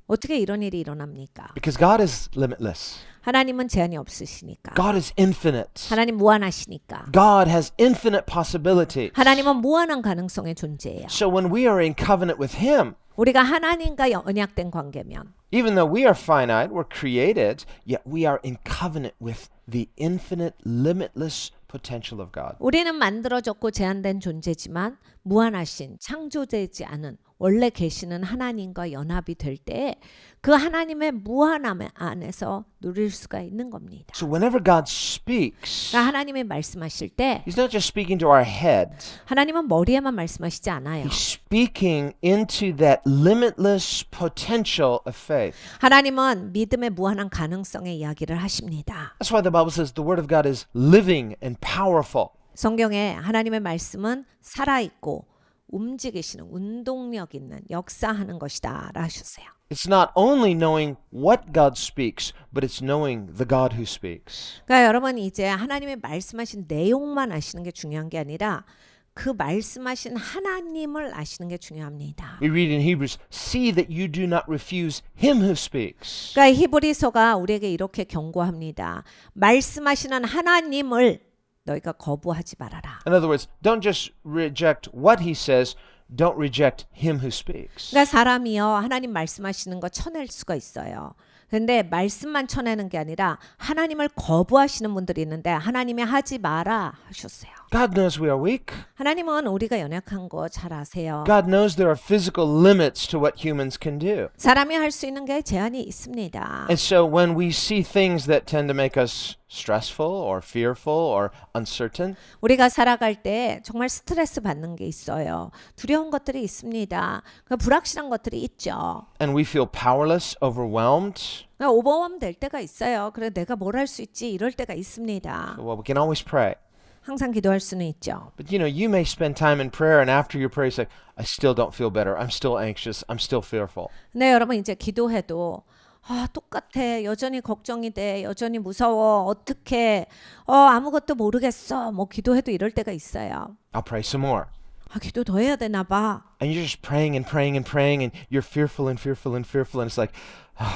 어떻게 이런 일이 일어납니까? Because God is limitless. 하나님은 제한이 없으시니까. God is infinite. 하나님 무한하시니까. God has infinite possibility. 하나님은 무한한 가능성의 존재예요. So when we are in covenant with him, 우리가 하나님과 언약된 관계면 even though we are finite, we're created, yet we are in covenant with the infinite, limitless potential of God. 우리는 만들어졌고 제한된 존재지만 무한하신 창조되지 않은 원래 계시는 하나님과 연합이 될 때 그 하나님의 무한함 안에서 누릴 수가 있는 겁니다. So whenever God speaks, 그러니까 하나님이 말씀하실 때 he's not just speaking to our head. 하나님은 머리에만 말씀하시지 않아요. He's speaking into that limitless potential of faith. 하나님은 믿음의 무한한 가능성의 이야기를 하십니다. That's why the Bible says the word of God is living and powerful. 성경에 하나님의 말씀은 살아있고 움직이시는 운동력 있는 역사하는 것이다 라 하셨어요. It's not only knowing what God speaks, but it's knowing the God who speaks. 그러니까 여러분 이제 하나님의 말씀하신 내용만 아시는 게 중요한 게 아니라 그 말씀하신 하나님을 아시는 게 중요합니다. We read in Hebrews, see that you do not refuse him who speaks. 그러니까 히브리서가 우리에게 이렇게 경고합니다. 말씀하시는 하나님을 너희가 거부하지 말아라. In other words, don't just reject what he says, don't reject him who speaks. 그러니까 사람이요 하나님 말씀하시는 거 쳐낼 수가 있어요. 근데 말씀만 쳐내는 게 아니라 하나님을 거부하시는 분들이 있는데 하나님이 하지 마라 하셨어요. God knows we are weak. 하나님은 우리가 연약한 거 잘 아세요. God knows there are physical limits to what humans can do. 사람이 할 수 있는 게 제한이 있습니다. And so when we see things that tend to make us stressful or fearful or uncertain, 우리가 살아갈 때 정말 스트레스 받는 게 있어요. 두려운 것들이 있습니다. 불확실한 것들이 있죠. and we feel powerless, overwhelmed, 오버웜 될 때가 있어요. 그래 내가 뭘 할 수 있지 이럴 때가 있습니다. well, we can always pray. 항상 기도할 수는 있죠. But you may spend time in prayer and after your prayer you say, I still don't feel better. I'm still anxious. I'm still fearful. 근데 여러분 이제 기도해도 똑같아. 여전히 걱정이 돼. 여전히 무서워. 어떻게 아무것도 모르겠어. 뭐 기도해도 이럴 때가 있어요. I'll pray some more. 기도 더 해야 되나 봐. And you're just praying and praying and praying and you're fearful and fearful and fearful and it's like,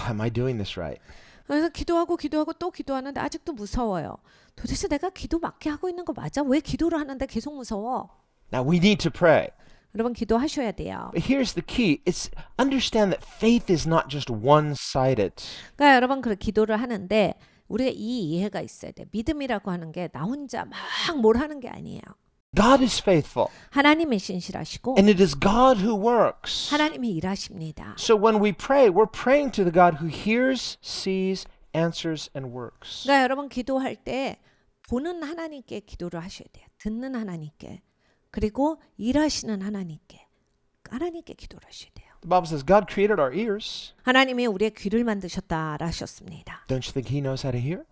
am I doing this right? 그래서 기도하고 또 기도하는데 아직도 무서워요. 도대체 내가 기도 맞게 하고 있는 거 맞아? 왜 기도를 하는데 계속 무서워? Now we need to pray. 여러분 기도하셔야 돼요. But here's the key. It's understand that faith is not just one-sided. 그러니까 여러분 그 기도를 하는데 우리가 이 이해가 있어야 돼. 믿음이라고 하는 게 나 혼자 막 뭘 하는 게 아니에요. God is faithful. 하나님이 신실하시고 And it is God who works. 하나님이 일하십니다. So when we pray, we're praying to the God who hears, sees, answers, and works. 그러니까 여러분 기도할 때 보는 하나님께 기도를 하셔야 돼요. 듣는 하나님께 그리고 일하시는 하나님께 기도를 하셔야 돼요. The Bible says God created our ears. 하나님이 우리의 귀를 만드셨다라 하셨습니다. Don't you think he knows how to hear?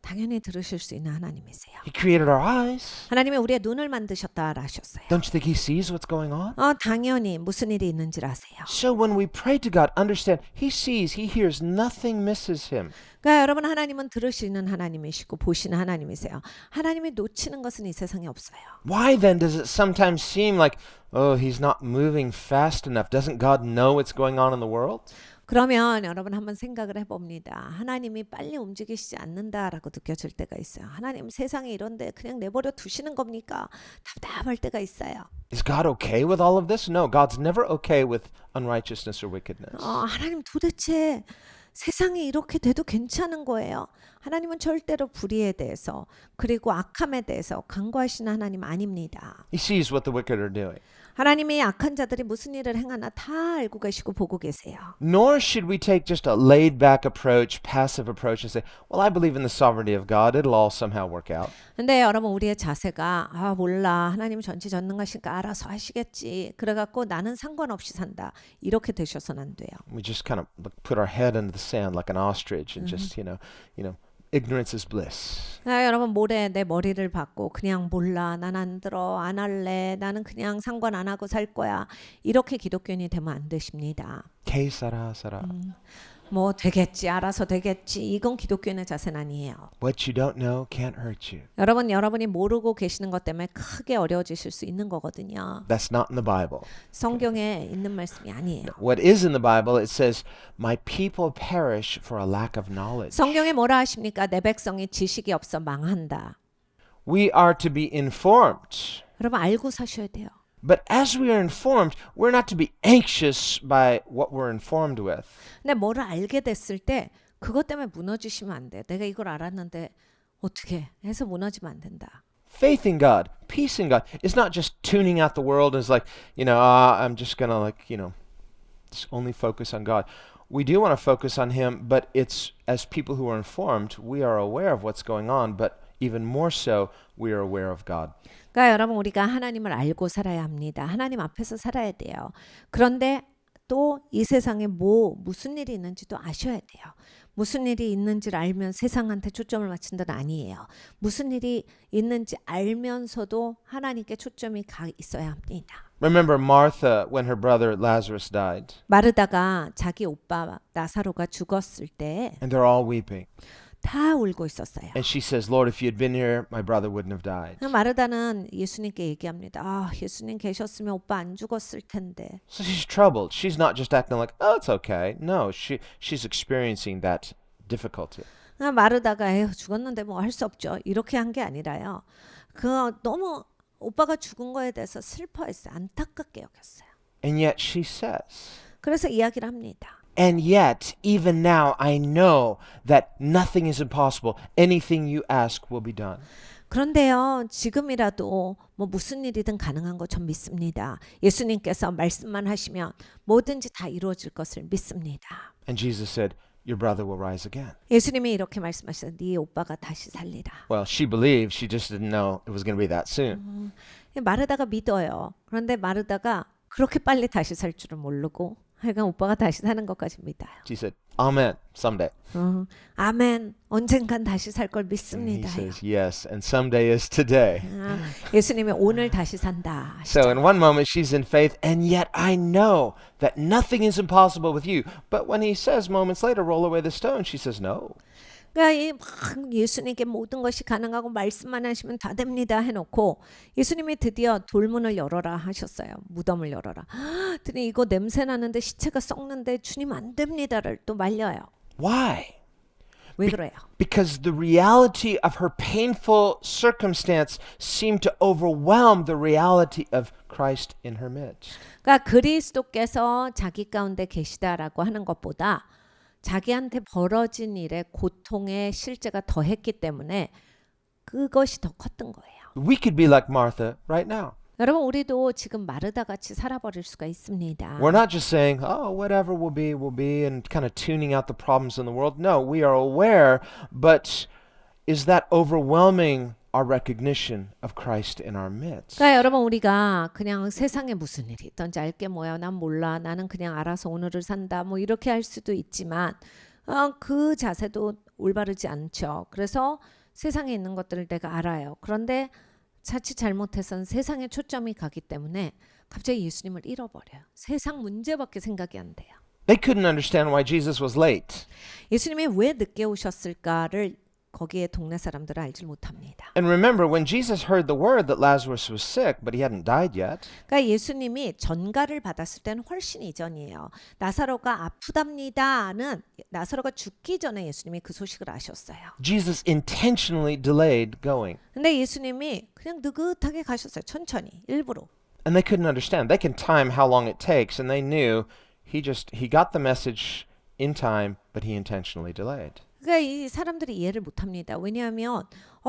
당연히 들으실 수 있는 하나님이세요. He created our eyes. 하나님이 우리의 눈을 만드셨다 하셨어요. Don't you think He sees what's going on? 당연히 무슨 일이 있는지 아세요. So when we pray to God, understand He sees, He hears, nothing misses Him. 그러니까 여러분 하나님은 들으시는 하나님이시고 보시는 하나님이세요. 하나님이 놓치는 것은 이 세상에 없어요. Why then does it sometimes seem like, oh, He's not moving fast enough? Doesn't God know what's going on in the world? 그러면 여러분 한번 생각을 해봅니다. 하나님이 빨리 움직이시지 않는다라고 느껴질 때가 있어요. 하나님 세상에 이런데 그냥 내버려 두시는 겁니까? 답답할 때가 있어요. Is God okay with all of this? No, God's never okay with unrighteousness or wickedness. 하나님 도대체 세상이 이렇게 돼도 괜찮은 거예요? 하나님은 절대로 불의에 대해서 그리고 악함에 대해서 간과하시는 하나님 아닙니다. He sees what the wicked are doing. 하나님이 악한 자들이 무슨 일을 행하나 다 알고 계시고 보고 계세요. Nor should we take just a laid-back approach, passive approach, and say, well, I believe in the sovereignty of God. It'll all somehow work out. 근데 여러분 우리의 자세가 몰라 하나님 전지전능하시니까 알아서 하시겠지. 그래갖고 나는 상관없이 산다. 이렇게 되셔서는 안 돼요. We just kind of put our head into the sand like an ostrich and just, ignorance is bliss. 여러분 모래 내 머리를 박고 그냥 몰라 난 안 들어 안 할래 나는 그냥 상관 안 하고 살 거야. 이렇게 기독교인이 되면 안 되십니다. Que sera, sera. 뭐 되겠지 알아서 되겠지 이건 기독교인의 자세는 아니에요. What you don't know can't hurt you. 여러분이 모르고 계시는 것 때문에 크게 어려워지실 수 있는 거거든요. That's not in the Bible. 성경에 있는 말씀이 아니에요. What is in the Bible, it says, my people perish for a lack of knowledge. 성경에 뭐라 하십니까? 내 백성이 지식이 없어 망한다. We are to be informed. 여러분 알고 사셔야 돼요. But as we are informed, we're not to be anxious by what we're informed with. 근데 뭐를 알게 됐을 때 그것 때문에 무너지시면 안 돼. 내가 이걸 알았는데 어떻게 해서 무너지면 안 된다. Faith in God, peace in God, is not just tuning out the world and it's like, I'm just going to just only focus on God. We do want to focus on Him, but it's as people who are informed, we are aware of what's going on, but even more so, we are aware of God. 그러니까 여러분 우리가 하나님을 알고 살아야 합니다. 하나님 앞에서 살아야 돼요. 그런데 또 이 세상에 무슨 일이 있는지도 아셔야 돼요. 무슨 일이 있는지를 알면 세상한테 초점을 맞춘 건 아니에요. 무슨 일이 있는지 알면서도 하나님께 초점이 가 있어야 합니다. Remember Martha when her brother Lazarus died, 마르다가 자기 오빠 나사로가 죽었을 때 and they're all weeping. 다 울고 있었어요. And she says, Lord, if you had been here, my brother wouldn't have died. 마르다는 예수님께 얘기합니다. 예수님 계셨으면 오빠 안 죽었을 텐데. So she's troubled. She's not just acting like, oh, it's okay. No, she's experiencing that difficulty. 마르다가 죽었는데 뭐 할 수 없죠. 이렇게 한 게 아니라요. 너무 오빠가 죽은 거에 대해서 슬퍼했어요. 안타깝게 여겼어요. And yet she says, 그래서 이야기를 합니다. and yet, even now, I know that nothing is impossible. Anything you ask will be done. 그런데요, 지금이라도 뭐 무슨 일이든 가능한 거 전 믿습니다. 예수님께서 말씀만 하시면 뭐든지 다 이루어질 것을 믿습니다. And Jesus said, your brother will rise again. 예수님이 이렇게 말씀하셨어요. 네 오빠가 다시 살리라. Well, she believed. She just didn't know it was going to be that soon. 마르다가 믿어요. 그런데 마르다가 그렇게 빨리 다시 살 줄은 모르고 하여간 오빠가 다시 사는 것까지 믿어요. She said, amen, someday. 아멘. 언젠간 다시 살 걸 And he 믿습니다. says, yes, and someday is today. 예수님이 오늘 다시 산다. So in one moment she's in faith, and yet I know that nothing is impossible with you. But when he says moments later, roll away the stone, she says, no. 그러니까 막 예수님께 모든 것이 가능하고 말씀만 하시면 다 됩니다 해놓고 예수님이 드디어 돌문을 열어라 하셨어요. 무덤을 열어라. 드디어 이거 냄새 나는데 시체가 썩는데 주님 안 됩니다를 또 말려요. Why? 왜 그래요? Because the reality of her painful circumstance seemed to overwhelm the reality of Christ in her midst. 그러니까 그리스도께서 자기 가운데 계시다라고 하는 것보다 자기한테 벌어진 일의 고통의 실제가 더했기 때문에 그것이 더 컸던 거예요. We could be like Martha right now. 여러분 우리도 지금 마르다 같이 살아버릴 수가 있습니다. We're not just saying, oh, whatever will be, and kind of tuning out the problems in the world. No, we are aware, but is that overwhelming our recognition of Christ in our midst? 그러니까 여러분 우리가 그냥 세상에 무슨 일이 있던지 알게 뭐야 난 몰라 나는 그냥 알아서 오늘을 산다 뭐 이렇게 할 수도 있지만 그 자세도 올바르지 않죠. 그래서 세상에 있는 것들을 내가 알아요. 그런데 자칫 잘못해서는 세상에 초점이 가기 때문에 갑자기 예수님을 잃어버려요. 세상 문제밖에 생각이 안 돼요. They couldn't understand why Jesus was late. 예수님이 왜 늦게 오셨을까를 거기에 동네 사람들은 알지 못합니다. And remember, when Jesus heard the word that Lazarus was sick, but he hadn't died yet, 그러니까 예수님이 전가를 받았을 때는 훨씬 이전이에요. 나사로가 아프답니다는 나사로가 죽기 전에 예수님이 그 소식을 아셨어요. Jesus intentionally delayed going. 근데 예수님이 그냥 느긋하게 가셨어요. 천천히 일부러. And they couldn't understand. They can time how long it takes, and they knew he got the message in time, but he intentionally delayed. 그러니까 이 사람들이 이해를 못합니다. 왜냐하면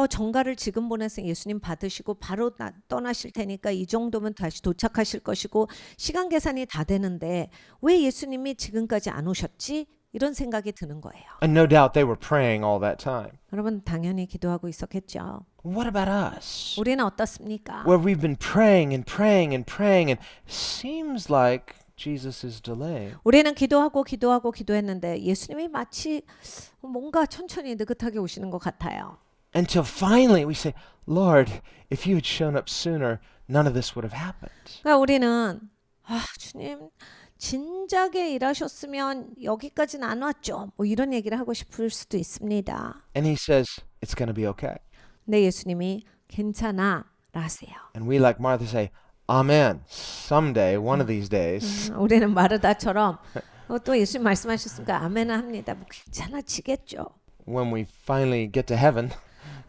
정가를 지금 보내서 예수님 받으시고 바로 떠나실 테니까 이 정도면 다시 도착하실 것이고 시간 계산이 다 되는데 왜 예수님이 지금까지 안 오셨지? 이런 생각이 드는 거예요. And no doubt they were praying all that time. 여러분 당연히 기도하고 있었겠죠. What about us? 우리는 어떻습니까? Where we've been praying and praying and praying, and seems like Jesus is delaying. 우리는 기도했는데 예수님이 마치 뭔가 천천히 느긋하게 오시는 것 같아요. Until finally we say, Lord, if you had shown up sooner, none of this would have happened. 그러니까 우리는 주님 진작에 일하셨으면 여기까지는 안 왔죠. 뭐 이런 얘기를 하고 싶을 수도 있습니다. And he says, it's going to be okay. 근데 예수님이 괜찮아 라세요. And we, like Martha, say, Amen. Someday, one of these days. 우리는 마르다처럼 또 예수님 말씀하셨으니까 아멘을 합니다. 뭐 괜찮아지겠죠. When we finally get to heaven.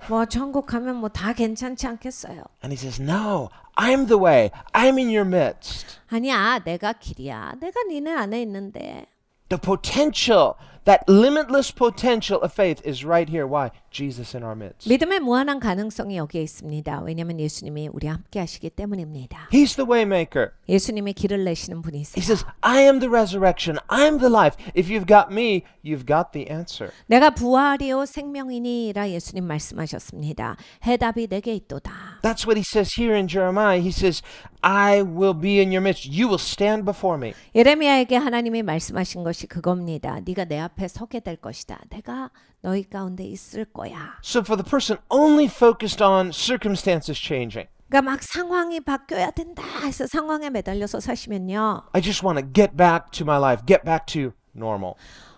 뭐 천국 가면 뭐 다 괜찮지 않겠어요. And he says, no, I'm the way. I'm in your midst. 아니야, 내가 길이야. 내가 니네 안에 있는데. The potential, that limitless potential of faith is right here. Why? Jesus in our midst. 믿음의 무한한 가능성이 여기에 있습니다. 왜냐하면 예수님이 우리와 함께 하시기 때문입니다. He's the way maker. 예수님이 길을 내시는 He 분이세요. says, I am the resurrection. I'm the life. If you've got me, you've got the answer. 내가 부활이요 생명이니라 예수님 말씀하셨습니다. 해답이 내게 있도다. That's what he says here in Jeremiah. He says, I will be in your midst. You will stand before me. 예레미야에게 하나님이 말씀하신 것이 그겁니다. 네가 내 앞에 서게 될 것이다. 내가 너희 가운데 있을 거야. So for the person only focused on circumstances changing, 그러니까 막 상황이 바뀌어야 된다 해서 상황에 매달려서 사시면요. I just want to get back to my life, get back to normal.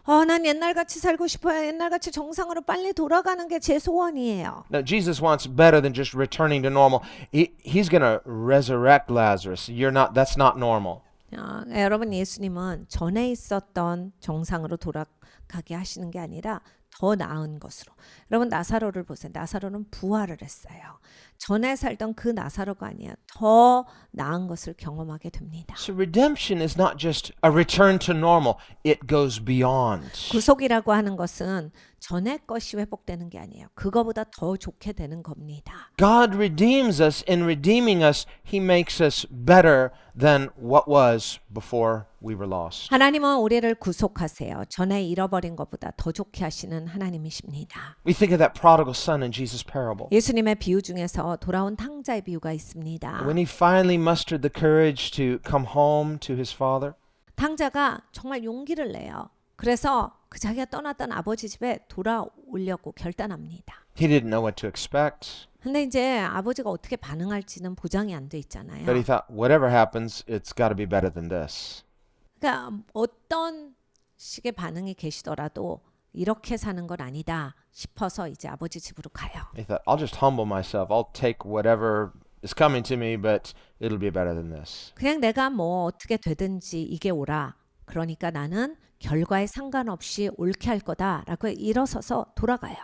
난 옛날같이 살고 싶어요. 옛날같이 정상으로 빨리 돌아가는 게 제 소원이에요. No, Jesus wants better than just returning to normal. He's going to resurrect Lazarus. That's not normal. 여러분 예수님은 전에 있었던 정상으로 돌아가게 하시는 게 아니라 더 나은 것으로. 여러분 나사로를 보세요. 나사로는 부활을 했어요. 전에 살던 그 나사로가 아니야. 더 나은 것을 경험하게 됩니다. So redemption is not just a return to normal. It goes beyond. 구속이라고 하는 것은 전에 것이 회복되는 게 아니에요. 그거보다 더 좋게 되는 겁니다. God redeems us. In redeeming us, He makes us better than what was before we were lost. 하나님은 우리를 구속하세요. 전에 잃어버린 것보다 더 좋게 하시는 하나님이십니다. We think of that prodigal son in Jesus' parable. 예수님의 비유 중에서 돌아온 탕자의 비유가 있습니다. When he finally mustered the courage to come home to his father, 탕자가 정말 용기를 내요. 그래서 그 자기가 떠났던 아버지 집에 돌아오려고 결단합니다. he didn't know what to expect. 근데 이제 아버지가 어떻게 반응할지는 보장이 안 돼 있잖아요. But he thought, whatever happens, it's got to be better than this. 그러니까 어떤 식의 반응이 계시더라도 이렇게 사는 건 아니다 싶어서 이제 아버지 집으로 가요. He thought, I'll just humble myself. I'll take whatever is coming to me, but it'll be better than this. 그냥 내가 뭐 어떻게 되든지 이게 오라. 그러니까 나는 결과에 상관없이 옳게 할 거다라고 일어서서 돌아가요.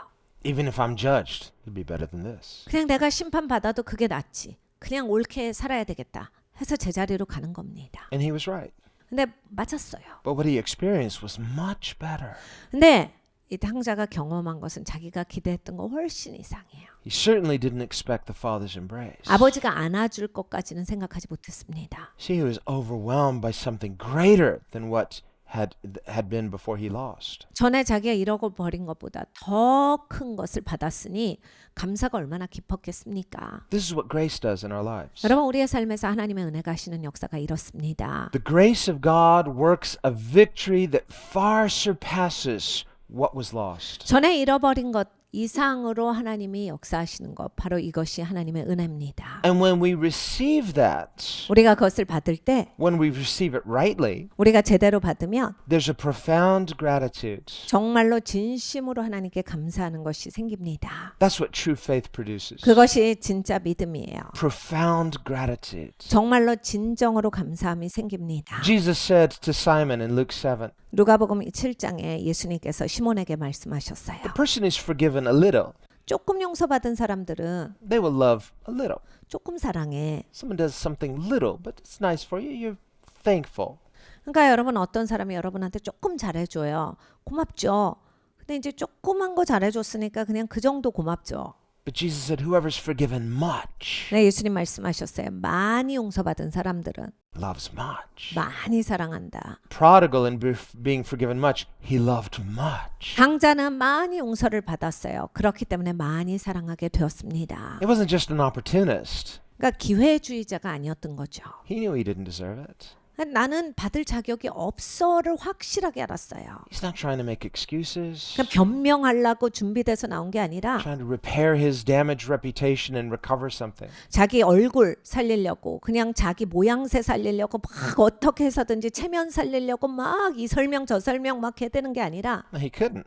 Even if I'm judged, it'll be better than this. 그냥 내가 심판받아도 그게 낫지. 그냥 옳게 살아야 되겠다 해서 제자리로 가는 겁니다. And he was right. 근데 맞았어요. But what he experienced was much better. 근데 이 탕자가 경험한 것은 자기가 기대했던 거 훨씬 이상이에요. He certainly didn't expect the father's embrace. 아버지가 안아줄 것까지는 생각하지 못했습니다. See, he was overwhelmed by something greater than what had been before he lost. 전에 자기가 잃어버린 것보다 더 큰 것을 받았으니 감사가 얼마나 깊었겠습니까? This is what grace does in our lives. 여러분 우리의 삶에서 하나님의 은혜가 하시는 역사가 이렇습니다. The grace of God works a victory that far surpasses what was lost. 전에 잃어버린 것 이상으로 하나님이 역사하시는 것 바로 이것이 하나님의 은혜입니다. And when we receive that, 우리가 그것을 받을 때 when we receive it rightly, 우리가 제대로 받으면 there's a profound gratitude. 정말로 진심으로 하나님께 감사하는 것이 생깁니다. That's what true faith produces. 그것이 진짜 믿음이에요. Profound gratitude. 정말로 진정으로 감사함이 생깁니다. Jesus said to Simon in Luke 7, 누가복음 7장에 예수님께서 시몬에게 말씀하셨어요. the person who's forgiven a little, 조금 용서받은 사람들은 they will love a little. 조금 사랑해. Someone does something little, but it's nice for you, you're thankful. 그러니까 여러분 어떤 사람이 여러분한테 조금 잘해줘요. 고맙죠. 근데 이제 조그만 거 잘해줬으니까 그냥 그 정도 고맙죠. But Jesus said, whoever's forgiven much 네, 예수님 말씀하셨어요. 많이 용서받은 사람들은 loves much. 많이 사랑한다. Prodigal in being forgiven much, he loved much. 강자는 많이 용서를 받았어요. 그렇기 때문에 많이 사랑하게 되었습니다. He wasn't just an opportunist. 그러니까 기회주의자가 아니었던 거죠. He knew he didn't deserve it. 나는 받을 자격이 없어를 확실하게 알았어요. He's not trying to make excuses, 그냥 변명하려고 준비돼서 나온 게 아니라 trying to repair his damaged reputation and recover something. 자기 얼굴 살리려고 그냥 자기 모양새 살리려고 막 어떻게 해서든지 체면 살리려고 막 이 설명 저 설명 막 해대는 게 아니라 No, he couldn't.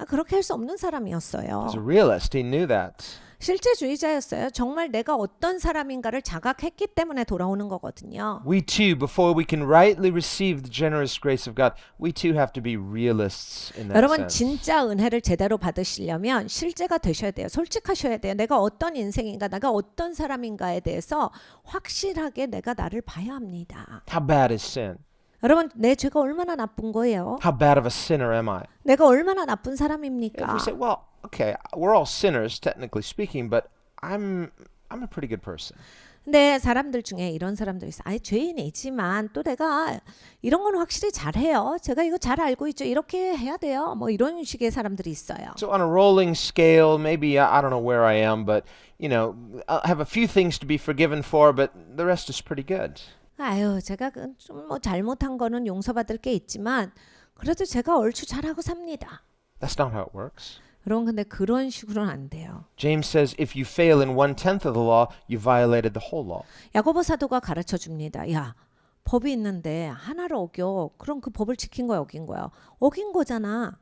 그렇게 할 수 없는 사람이었어요. As a realist, he knew that. 실제주의자였어요. 정말 내가 어떤 사람인가를 자각했기 때문에 돌아오는 거거든요. We too, before we can rightly receive the generous grace of God, we too have to be realists in that 여러분 sense. 진짜 은혜를 제대로 받으시려면 실제가 되셔야 돼요. 솔직하셔야 돼요. 내가 어떤 인생인가, 내가 어떤 사람인가에 대해서 확실하게 내가 나를 봐야 합니다. How bad is sin? 여러분 내 죄가 얼마나 나쁜 거예요? How bad of a sinner am I? 내가 얼마나 나쁜 If 사람입니까? we say, well, okay, we're all sinners, technically speaking, but I'm a pretty good person. 근데 사람들 중에 이런 사람들이 있어요. 아니 죄인이지만 또 내가 이런 건 확실히 잘해요. 제가 이거 잘 알고 있죠. 이렇게 해야 돼요. 뭐 이런 식의 사람들이 있어요. So on a rolling scale, maybe I don't know where I am, but you know, I have a few things to be forgiven for, but the rest is pretty good. 아유 제가 좀 뭐 잘못한 거는 용서받을 게 있지만 그래도 제가 얼추 잘하고 삽니다. That's not how it works. 여러분 근데 그런 식으로는 안 돼요. James says if you fail in 1/10 of the law, you violated the whole law. 야고보 사도가 가르쳐 줍니다. 야 법이 있는데 하나를 어겨. 그럼 그 법을 지킨 거야 어긴 거야? 어긴 거잖아.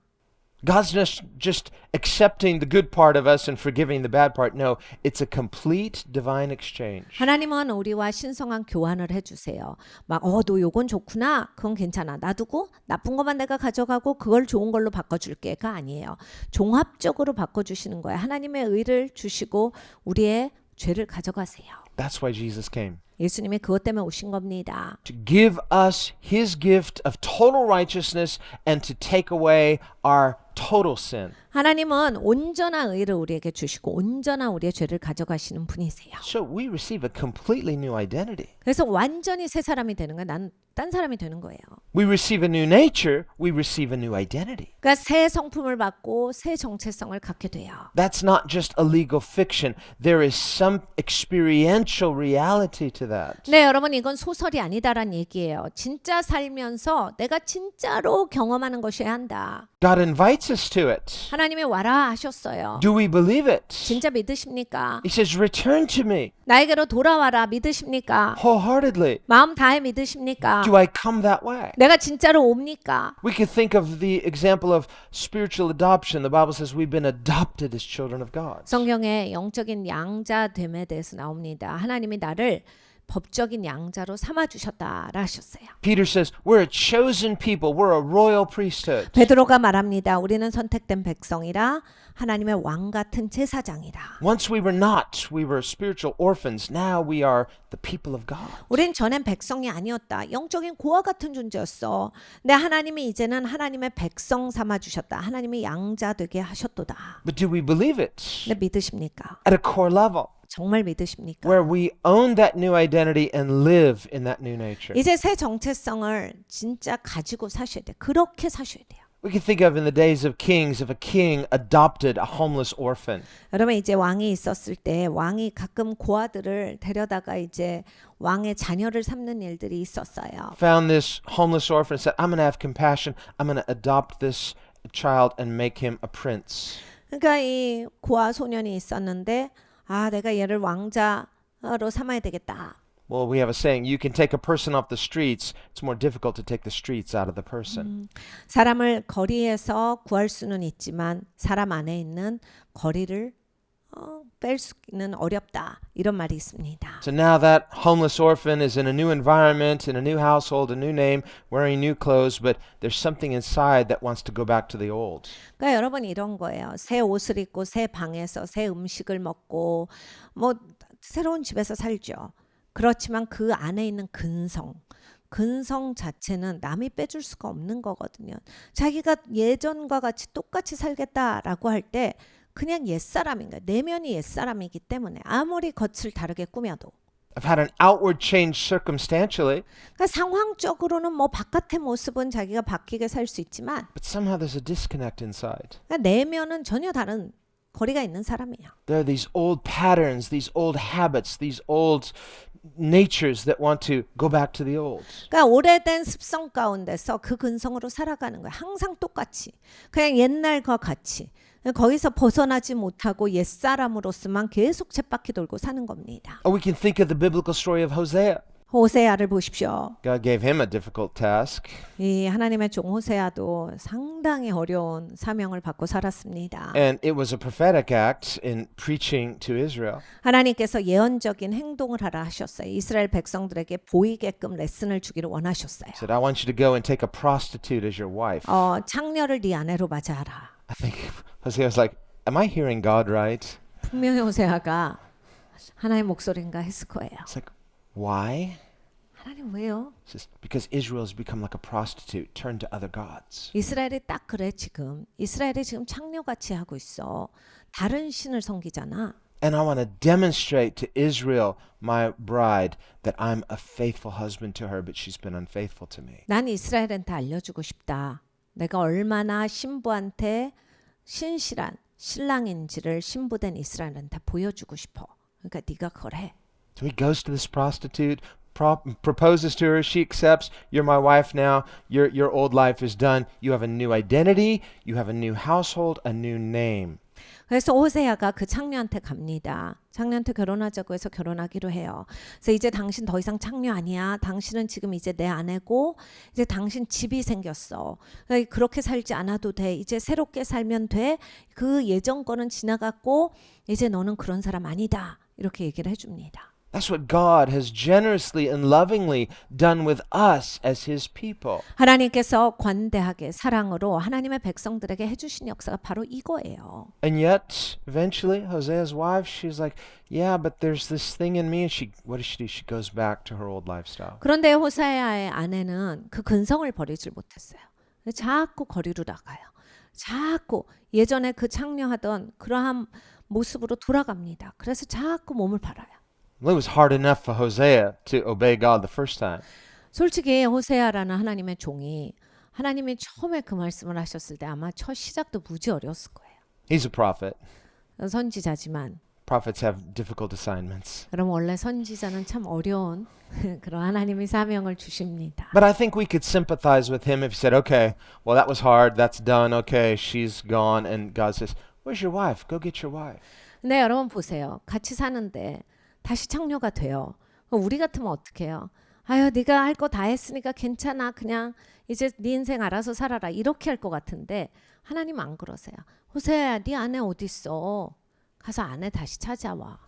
God's not just accepting the good part of us and forgiving the bad part. No, it's a complete divine exchange. 하나님은 우리와 신성한 교환을 해주세요. 막 너 요건 좋구나. 그건 괜찮아. 놔두고 나쁜 것만 내가 가져가고 그걸 좋은 걸로 바꿔줄게가 아니에요. 종합적으로 바꿔주시는 거예요. 하나님의 의를 주시고 우리의 죄를 가져가세요. That's why Jesus came. 예수님이 그것 때문에 오신 겁니다. To give us his gift of total righteousness and to take away our total sin. 하나님은 온전한 의를 우리에게 주시고 온전한 우리의 죄를 가져가시는 분이세요. So we receive a completely new identity. 그래서 완전히 새 사람이 되는 거예요. 난 딴 사람이 되는 거예요. We receive a new nature, we receive a new identity. 그러니까 새 성품을 받고 새 정체성을 갖게 돼요. That's not just a legal fiction. There is some experiential reality to that. 네, 여러분 이건 소설이 아니다란 얘기예요. 진짜 살면서 내가 진짜로 경험하는 것이어야 한다. God invites us to it. 하나님이 와라 하셨어요. Do we believe it? 진짜 믿으십니까? He says, return to me 나에게로 돌아와라 믿으십니까? wholeheartedly. 마음 다해 믿으십니까? Do I come that way? 내가 진짜로 옵니까? We could think of the example of spiritual adoption. The Bible says we've been adopted as children of God. 성경에 영적인 양자됨에 대해서 나옵니다. 하나님이 나를 법적인 양자로 삼아 주셨다라 하셨어요. Peter says we're a chosen people. We're a royal priesthood. 베드로가 말합니다. 우리는 선택된 백성이라 하나님의 왕 같은 제사장이라. Once we were not. We were spiritual orphans. Now we are the people of God. 우린 전엔 백성이 아니었다. 영적인 고아 같은 존재였어. 근데 하나님이 이제는 하나님의 백성 삼아 주셨다. 하나님이 양자 되게 하셨도다. But do we believe it? 근데 믿으십니까? At a core level, 정말 믿으십니까? where we own that new identity and live in that new nature. 이제 새 정체성을 진짜 가지고 사셔야 돼요. 그렇게 사셔야 돼요. We can think of in the days of kings, if a king adopted a homeless orphan. 여러분 이제 왕이 있었을 때 왕이 가끔 고아들을 데려다가 이제 왕의 자녀를 삼는 일들이 있었어요. Found this homeless orphan and said, I'm going to have compassion. I'm going to adopt this child and make him a prince. 그러니까 이 고아 소년이 있었는데 아 내가 얘를 왕자로 삼아야 되겠다. Well, we have a saying, you can take a person off the streets. It's more difficult to take the streets out of the person. 사람을 거리에서 구할 수는 있지만 사람 안에 있는 거리를 뺄 수는 어렵다. 이런 말이 있습니다. So now that homeless orphan is in a new environment, in a new household, a new name, wearing new clothes, but there's something inside that wants to go back to the old. 그러니까 여러분 이런 거예요. 새 옷을 입고 새 방에서 새 음식을 먹고 뭐 새로운 집에서 살죠. 그렇지만 그 안에 있는 근성 자체는 남이 빼줄 수가 없는 거거든요. 자기가 예전과 같이 똑같이 살겠다라고 할 때 그냥 옛사람인가 내면이 옛사람이기 때문에 아무리 겉을 다르게 꾸며도 I've had an outward change circumstantially, 그러니까 상황적으로는 뭐 바깥의 모습은 자기가 바뀌게 살 수 있지만 but somehow there's a disconnect inside. 그러니까 내면은 전혀 다른 거리가 있는 사람이에요. There are these old patterns, these old habits, these old natures that want to go back to the old. 그러니까 오래된 습성 가운데서 그 근성으로 살아가는 거예요. 항상 똑같이. 그냥 옛날과 같이. 거기서 벗어나지 못하고 옛사람으로서만 계속 쳇바퀴 돌고 사는 겁니다. Or we can think of the biblical story of Hosea. 호세아를 보십시오. God gave him a difficult task. 이 하나님의 종 호세아도 상당히 어려운 사명을 받고 살았습니다. And it was a prophetic act in preaching to Israel. 하나님께서 예언적인 행동을 하라 하셨어요. 이스라엘 백성들에게 보이게끔 레슨을 주기를 원하셨어요. He said, I want you to go and take a prostitute as your wife. 창녀를 네 아내로 맞이하라. I think Hosea was like, am I hearing God right? 분명히 호세아가 하나님의 목소리인가 했을 거예요. It's like, why? 하나님 왜요? He says, because Israel has become like a prostitute, turned to other gods. 이스라엘이 딱 그래 지금. 이스라엘이 지금 창녀같이 하고 있어. 다른 신을 섬기잖아. And I want to demonstrate to Israel, my bride, that I'm a faithful husband to her, but she's been unfaithful to me. 난 이스라엘한테 알려주고 싶다. 내가 얼마나 신부한테 신실한 신랑인지를 신부된 이스라엘한테 보여주고 싶어. 그러니까 네가 그걸 해. So he goes to this prostitute, proposes to her, she accepts, you're my wife now, your old life is done, you have a new identity, you have a new household, a new name. 그래서 호세아가 그 창녀한테 갑니다. 창녀한테 결혼하자고 해서 결혼하기로 해요. 그래서 이제 당신 더 이상 창녀 아니야. 당신은 지금 이제 내 아내고 이제 당신 집이 생겼어. 그렇게 살지 않아도 돼. 이제 새롭게 살면 돼. 그 예전 거는 지나갔고 이제 너는 그런 사람 아니다. 이렇게 얘기를 해줍니다. That's what God has generously and lovingly done with us as His people. 하나님께서 관대하게 사랑으로 하나님의 백성들에게 해주신 역사가 바로 이거예요. And yet, eventually, Hosea's wife, she's like, yeah, but there's this thing in me. And what does she do? She goes back to her old lifestyle. 그런데 호세아의 아내는 그 근성을 버리질 못했어요. 자꾸 거리로 나가요. 자꾸 예전에 그 창녀하던 그러한 모습으로 돌아갑니다. 그래서 자꾸 몸을 팔아요. Well, it was hard enough for Hosea to obey God the first time. 솔직히 호세아라는 하나님의 종이 하나님이 처음에 그 말씀을 하셨을 때 아마 첫 시작도 무지 어려웠을 거예요. He's a prophet. 선지자지만 Prophets have difficult assignments. 그럼 원래 선지자는 참 어려운 그런 하나님의 사명을 주십니다. But I think we could sympathize with him if he said, okay, well, that was hard. That's done. Okay, she's gone. And God says, where's your wife? Go get your wife. 근데 여러분 보세요. 같이 사는데 다시 창녀가 돼요. 우리 같으면 어떻게 해요? 아유, 네가 할 거 다 했으니까 괜찮아. 그냥 이제 네 인생 알아서 살아라. 이렇게 할 것 같은데 하나님 안 그러세요. 호세아야, 네 아내 어디 있어? 가서 아내 다시 찾아와.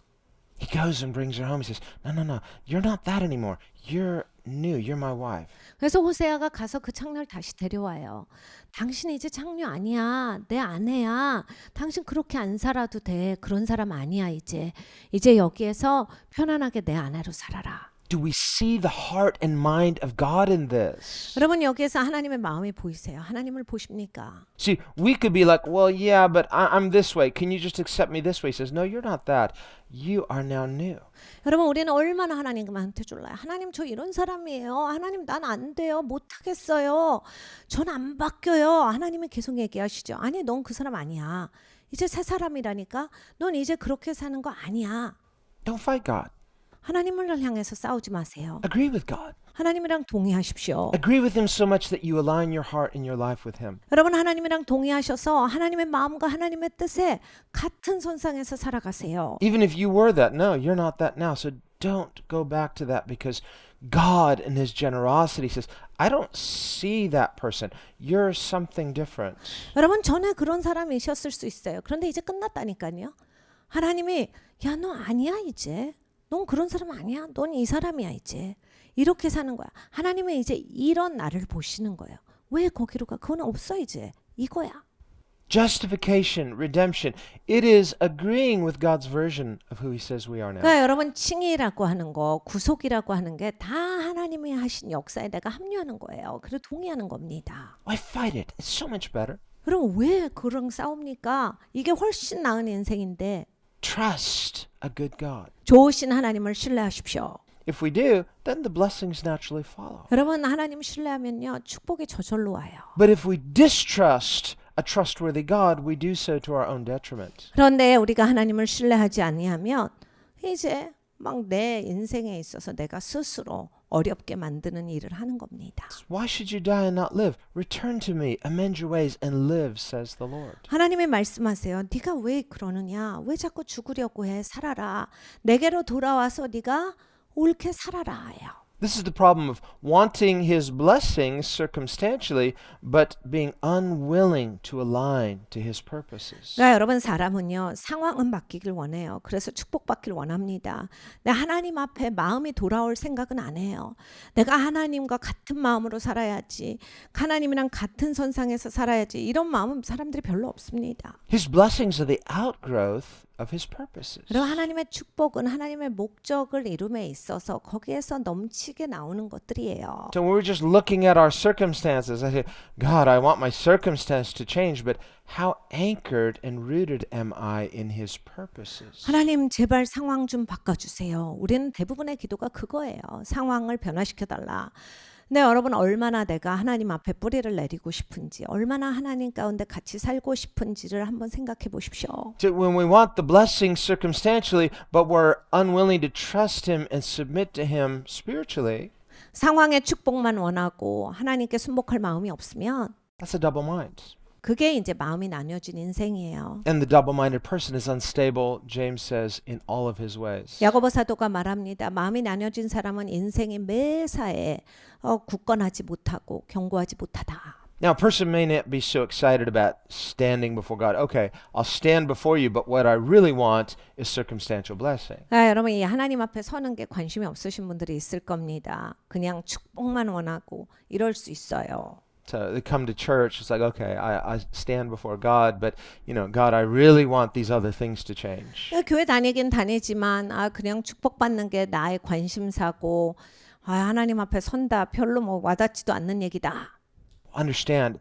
He goes and brings her home. He says, no. You're not that anymore. You're new. You're my wife. 그래서 호세아가 가서 그 창녀를 다시 데려와요. 당신 이제 창녀 아니야. 내 아내야. 당신 그렇게 안 살아도 돼. 그런 사람 아니야 이제. 이제 여기에서 편안하게 내 아내로 살아라. Do we see the heart and mind of God in this? 여러분 여기에서 하나님의 마음이 보이세요? 하나님을 보십니까? See, we could be like, well, yeah, but I'm this way. Can you just accept me this way? He says, no, you're not that. You are now new. 여러분 우리는 얼마나 하나님한테 졸라요. 하나님 저 이런 사람이에요. 하나님 난 안 돼요. 못하겠어요. 전 안 바뀌어요. 하나님이 계속 얘기하시죠. 아니 넌 그 사람 아니야. 이제 새 사람이라니까. 넌 이제 그렇게 사는 거 아니야. Don't fight God. 하나님을 향해서 싸우지 마세요. Agree with God. 하나님이랑 동의하십시오. Agree with him so much that you align your heart and your life with him. 여러분 하나님이랑 동의하셔서 하나님의 마음과 하나님의 뜻에 같은 선상에서 살아가세요. Even if you were that, no, you're not that now. So don't go back to that because God in his generosity says, I don't see that person. You're something different. 여러분 전에 그런 사람이셨을 수 있어요. 그런데 이제 끝났다니까요. 하나님이 야, 너 아니야 이제. 넌 그런 사람 아니야. 넌 이 사람이야 이제. 이렇게 사는 거야. 하나님은 이제 이런 나를 보시는 거예요. 왜 거기로 가? 그건 없어 이제. 이거야. Justification, redemption, it is agreeing with God's version of who he says we are now. 그러니까 여러분 칭의라고 하는 거, 구속이라고 하는 게 다 하나님이 하신 역사에 내가 합류하는 거예요. 그리고 동의하는 겁니다. Why fight it? It's so much better. 그럼 왜 그런 싸웁니까? 이게 훨씬 나은 인생인데 Trust a good God. 좋으신 하나님을 신뢰하십시오. If we do, then the blessings naturally follow. 여러분 하나님 신뢰하면요 축복이 저절로 와요. But if we distrust a trustworthy God, we do so to our own detriment. 그런데 우리가 하나님을 신뢰하지 아니하면 이제 막 내 인생에 있어서 내가 스스로 어렵게 만드는 일을 하는 겁니다. Why should you die and not live? Return to me, amend your ways, and live, says the Lord. 하나님이 말씀하세요. 네가 왜 그러느냐? 왜 자꾸 죽으려고 해? 살아라. 내게로 돌아와서 네가 옳게 살아라요. This is the problem of wanting his blessings circumstantially, but being unwilling to align to his purposes. 그러니까 여러분 사람은요 상황은 바뀌길 원해요. 그래서 축복받길 원합니다. 근데 하나님 앞에 마음이 돌아올 생각은 안 해요. 내가 하나님과 같은 마음으로 살아야지. 하나님이랑 같은 선상에서 살아야지. 이런 마음은 사람들이 별로 없습니다. His blessings are the outgrowth of his purposes. 그리고 하나님의 축복은 하나님의 목적을 이룸에 있어서 거기에서 넘치게 나오는 것들이에요. So when we're just looking at our circumstances, I say, God, I want my circumstance to change, but how anchored and rooted am I in his purposes? 하나님 제발 상황 좀 바꿔주세요. 우리는 대부분의 기도가 그거예요. 상황을 변화시켜달라. 근데 여러분 얼마나 내가 하나님 앞에 뿌리를 내리고 싶은지 얼마나 하나님 가운데 같이 살고 싶은지를 한번 생각해 보십시오. So when we want the blessing circumstantially, but we're unwilling to trust him and submit to him spiritually, 상황의 축복만 원하고 하나님께 순복할 마음이 없으면 that's a double mind. 그게 이제 마음이 나뉘어진 인생이에요. And the double-minded person is unstable, James says, in all of his ways. 야고보 사도가 말합니다. 마음이 나뉘어진 사람은 인생의 매사에 굳건하지 못하고 견고하지 못하다. Now, a person may not be so excited about standing before God. Okay, I'll stand before you, but what I really want is circumstantial blessing. 여러분 이 하나님 앞에 서는 게 관심이 없으신 분들이 있을 겁니다. 그냥 축복만 원하고 이럴 수 있어요. So they come to church, it's like, okay, I stand before God, but, you know, God, I really want these other things to change. 교회 다니긴 다니지만 그냥 축복받는 게 나의 관심사고 하나님 앞에 선다 별로 뭐 와닿지도 않는 얘기다. Understand,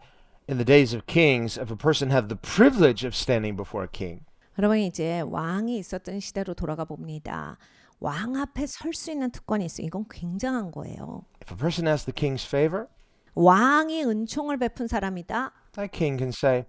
in the days of kings, if a person had the privilege of standing before a king, 여러분 이제 왕이 있었던 시대로 돌아가 봅니다. 왕 앞에 설 수 있는 특권이 있어요. 이건 굉장한 거예요. if a person has the king's favor, 왕이 은총을 베푼 사람이다. that king can say,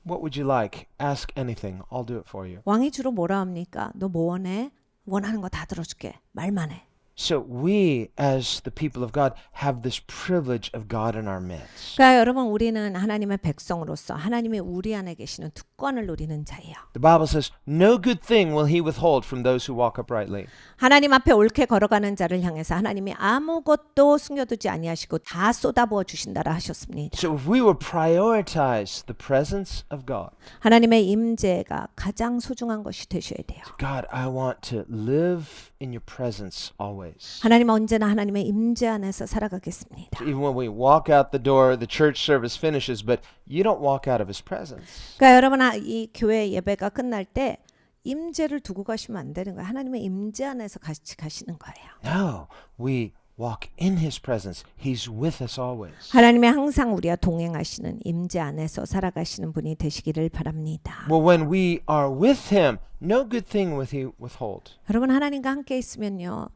what would you like? Ask anything. I'll do it for you. 왕이 주로 뭐라 합니까? 너 뭐 원해? 원하는 거 다 들어줄게. 말만 해. So we, as the people of God, have this privilege of God in our midst. 그러니까 여러분 우리는 하나님의 백성으로서 하나님이 우리 안에 계시는 특권을 누리는 자예요. The Bible says, no good thing will he withhold from those who walk uprightly. 하나님 앞에 옳게 걸어가는 자를 향해서 하나님이 아무것도 숨겨두지 아니하시고 다 쏟아부어 주신다라 하셨습니다. So if we will prioritize the presence of God, 하나님의 임재가 가장 소중한 것이 되셔야 돼요. God, I want to live in your presence always. 하나님 언제나 하나님의 임재 안에서 살아가겠습니다. Even when we walk out the door, the church service finishes, but you don't walk out of his presence. 그러니까 여러분 이 교회 예배가 끝날 때 임재를 두고 가시면 안 되는 거예요. 하나님의 임재 안에서 같이 가시는 거예요. No, we walk in his presence. He's with us always. 하나님의 항상 우리와 동행하시는 임재 안에서 살아가시는 분이 되시기를 바랍니다. Well, when we are with him, no good thing will he withhold. 여러분 하나님과 함께 있으면요.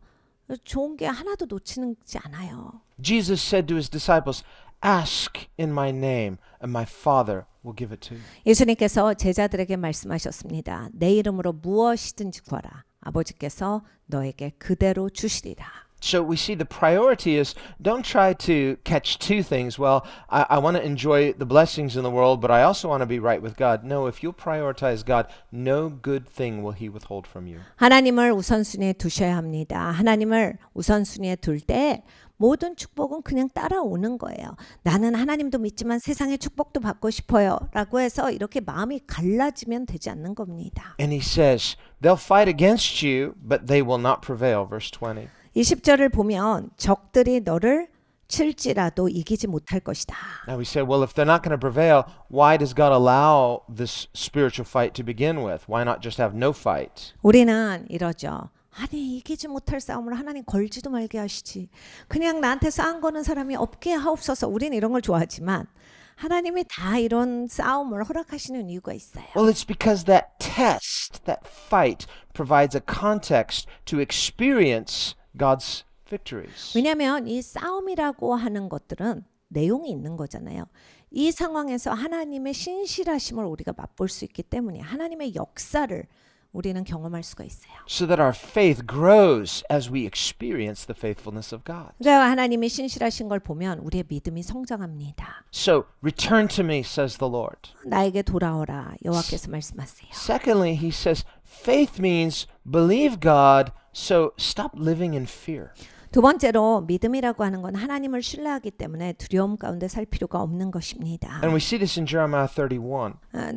좋은 게 하나도 놓치지 않아요. Jesus said to his disciples, ask in my name, and my Father will give it to you. 예수님께서 제자들에게 말씀하셨습니다. 내 이름으로 무엇이든지 구하라. 아버지께서 너에게 그대로 주시리라. So we see the priority is don't try to catch two things. Well, I want to enjoy the blessings in the world, but I also want to be right with God. No, if you'll prioritize God, no good thing will He withhold from you. 하나님을 우선순위에 두셔야 합니다. 하나님을 우선순위에 둘 때 모든 축복은 그냥 따라오는 거예요. 나는 하나님도 믿지만 세상의 축복도 받고 싶어요. 라고 해서 이렇게 마음이 갈라지면 되지 않는 겁니다. And He says, they'll fight against you, but they will not prevail. Verse 20. 20절을 보면 적들이 너를 칠지라도 이기지 못할 것이다. Now we say, well, if they're not going to prevail, why does God allow this spiritual fight to begin with? Why not just have no fight? 우리는 이러죠. 아니 이기지 못할 싸움을 하나님 걸지도 말게 하시지. 그냥 나한테 싸움 거는 사람이 없게 하옵소서. 우리는 이런 걸 좋아하지만 하나님이 다 이런 싸움을 허락하시는 이유가 있어요. Well, it's because that test, that fight, provides a context to experience God's victories. 왜냐하면 이 싸움이라고 하는 것들은 내용이 있는 거잖아요. 이 상황에서 하나님의 신실하심을 우리가 맛볼 수 있기 때문에 하나님의 역사를 우리는 경험할 수가 있어요. So that our faith grows as we experience the faithfulness of God. 그러니까 하나님이 신실하신 걸 보면 우리의 믿음이 성장합니다. So, return to me, says the Lord. 나에게 돌아오라 여호와께서 말씀하세요. Secondly, He says, faith means believe God, so stop living in fear. 두 번째로 믿음이라고 하는 건 하나님을 신뢰하기 때문에 두려움 가운데 살 필요가 없는 것입니다. And we see this in Jeremiah 31,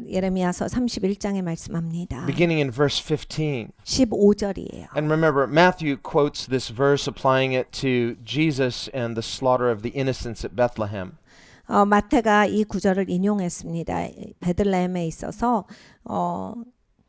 예레미야서 31장에 말씀합니다. beginning in verse 15. 15절이에요. And remember, Matthew quotes this verse, applying it to Jesus and the slaughter of the innocents at Bethlehem. 마태가 이 구절을 인용했습니다. 베들레헴에 있어서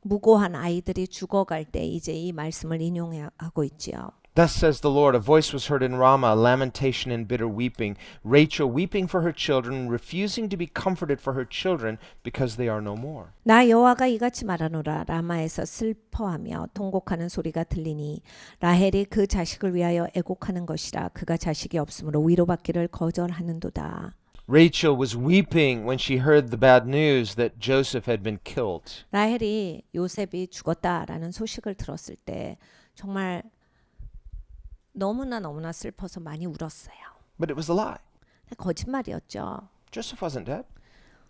무고한 아이들이 죽어갈 때 이제 이 말씀을 인용하고 있지요. Thus says the Lord, a voice was heard in Ramah, a lamentation and bitter weeping, Rachel weeping for her children, refusing to be comforted for her children because they are no more. 나 여호와가 이같이 말하노라. 라마에서 슬퍼하며 통곡하는 소리가 들리니 라헬이 그 자식을 위하여 애곡하는 것이라. 그가 자식이 없으므로 위로받기를 거절하는도다. Rachel was weeping when she heard the bad news that Joseph had been killed. 라헬이 요셉이 죽었다라는 소식을 들었을 때 정말 너무나 슬퍼서 많이 울었어요. But it was a lie. 거짓말이었죠. Joseph wasn't dead.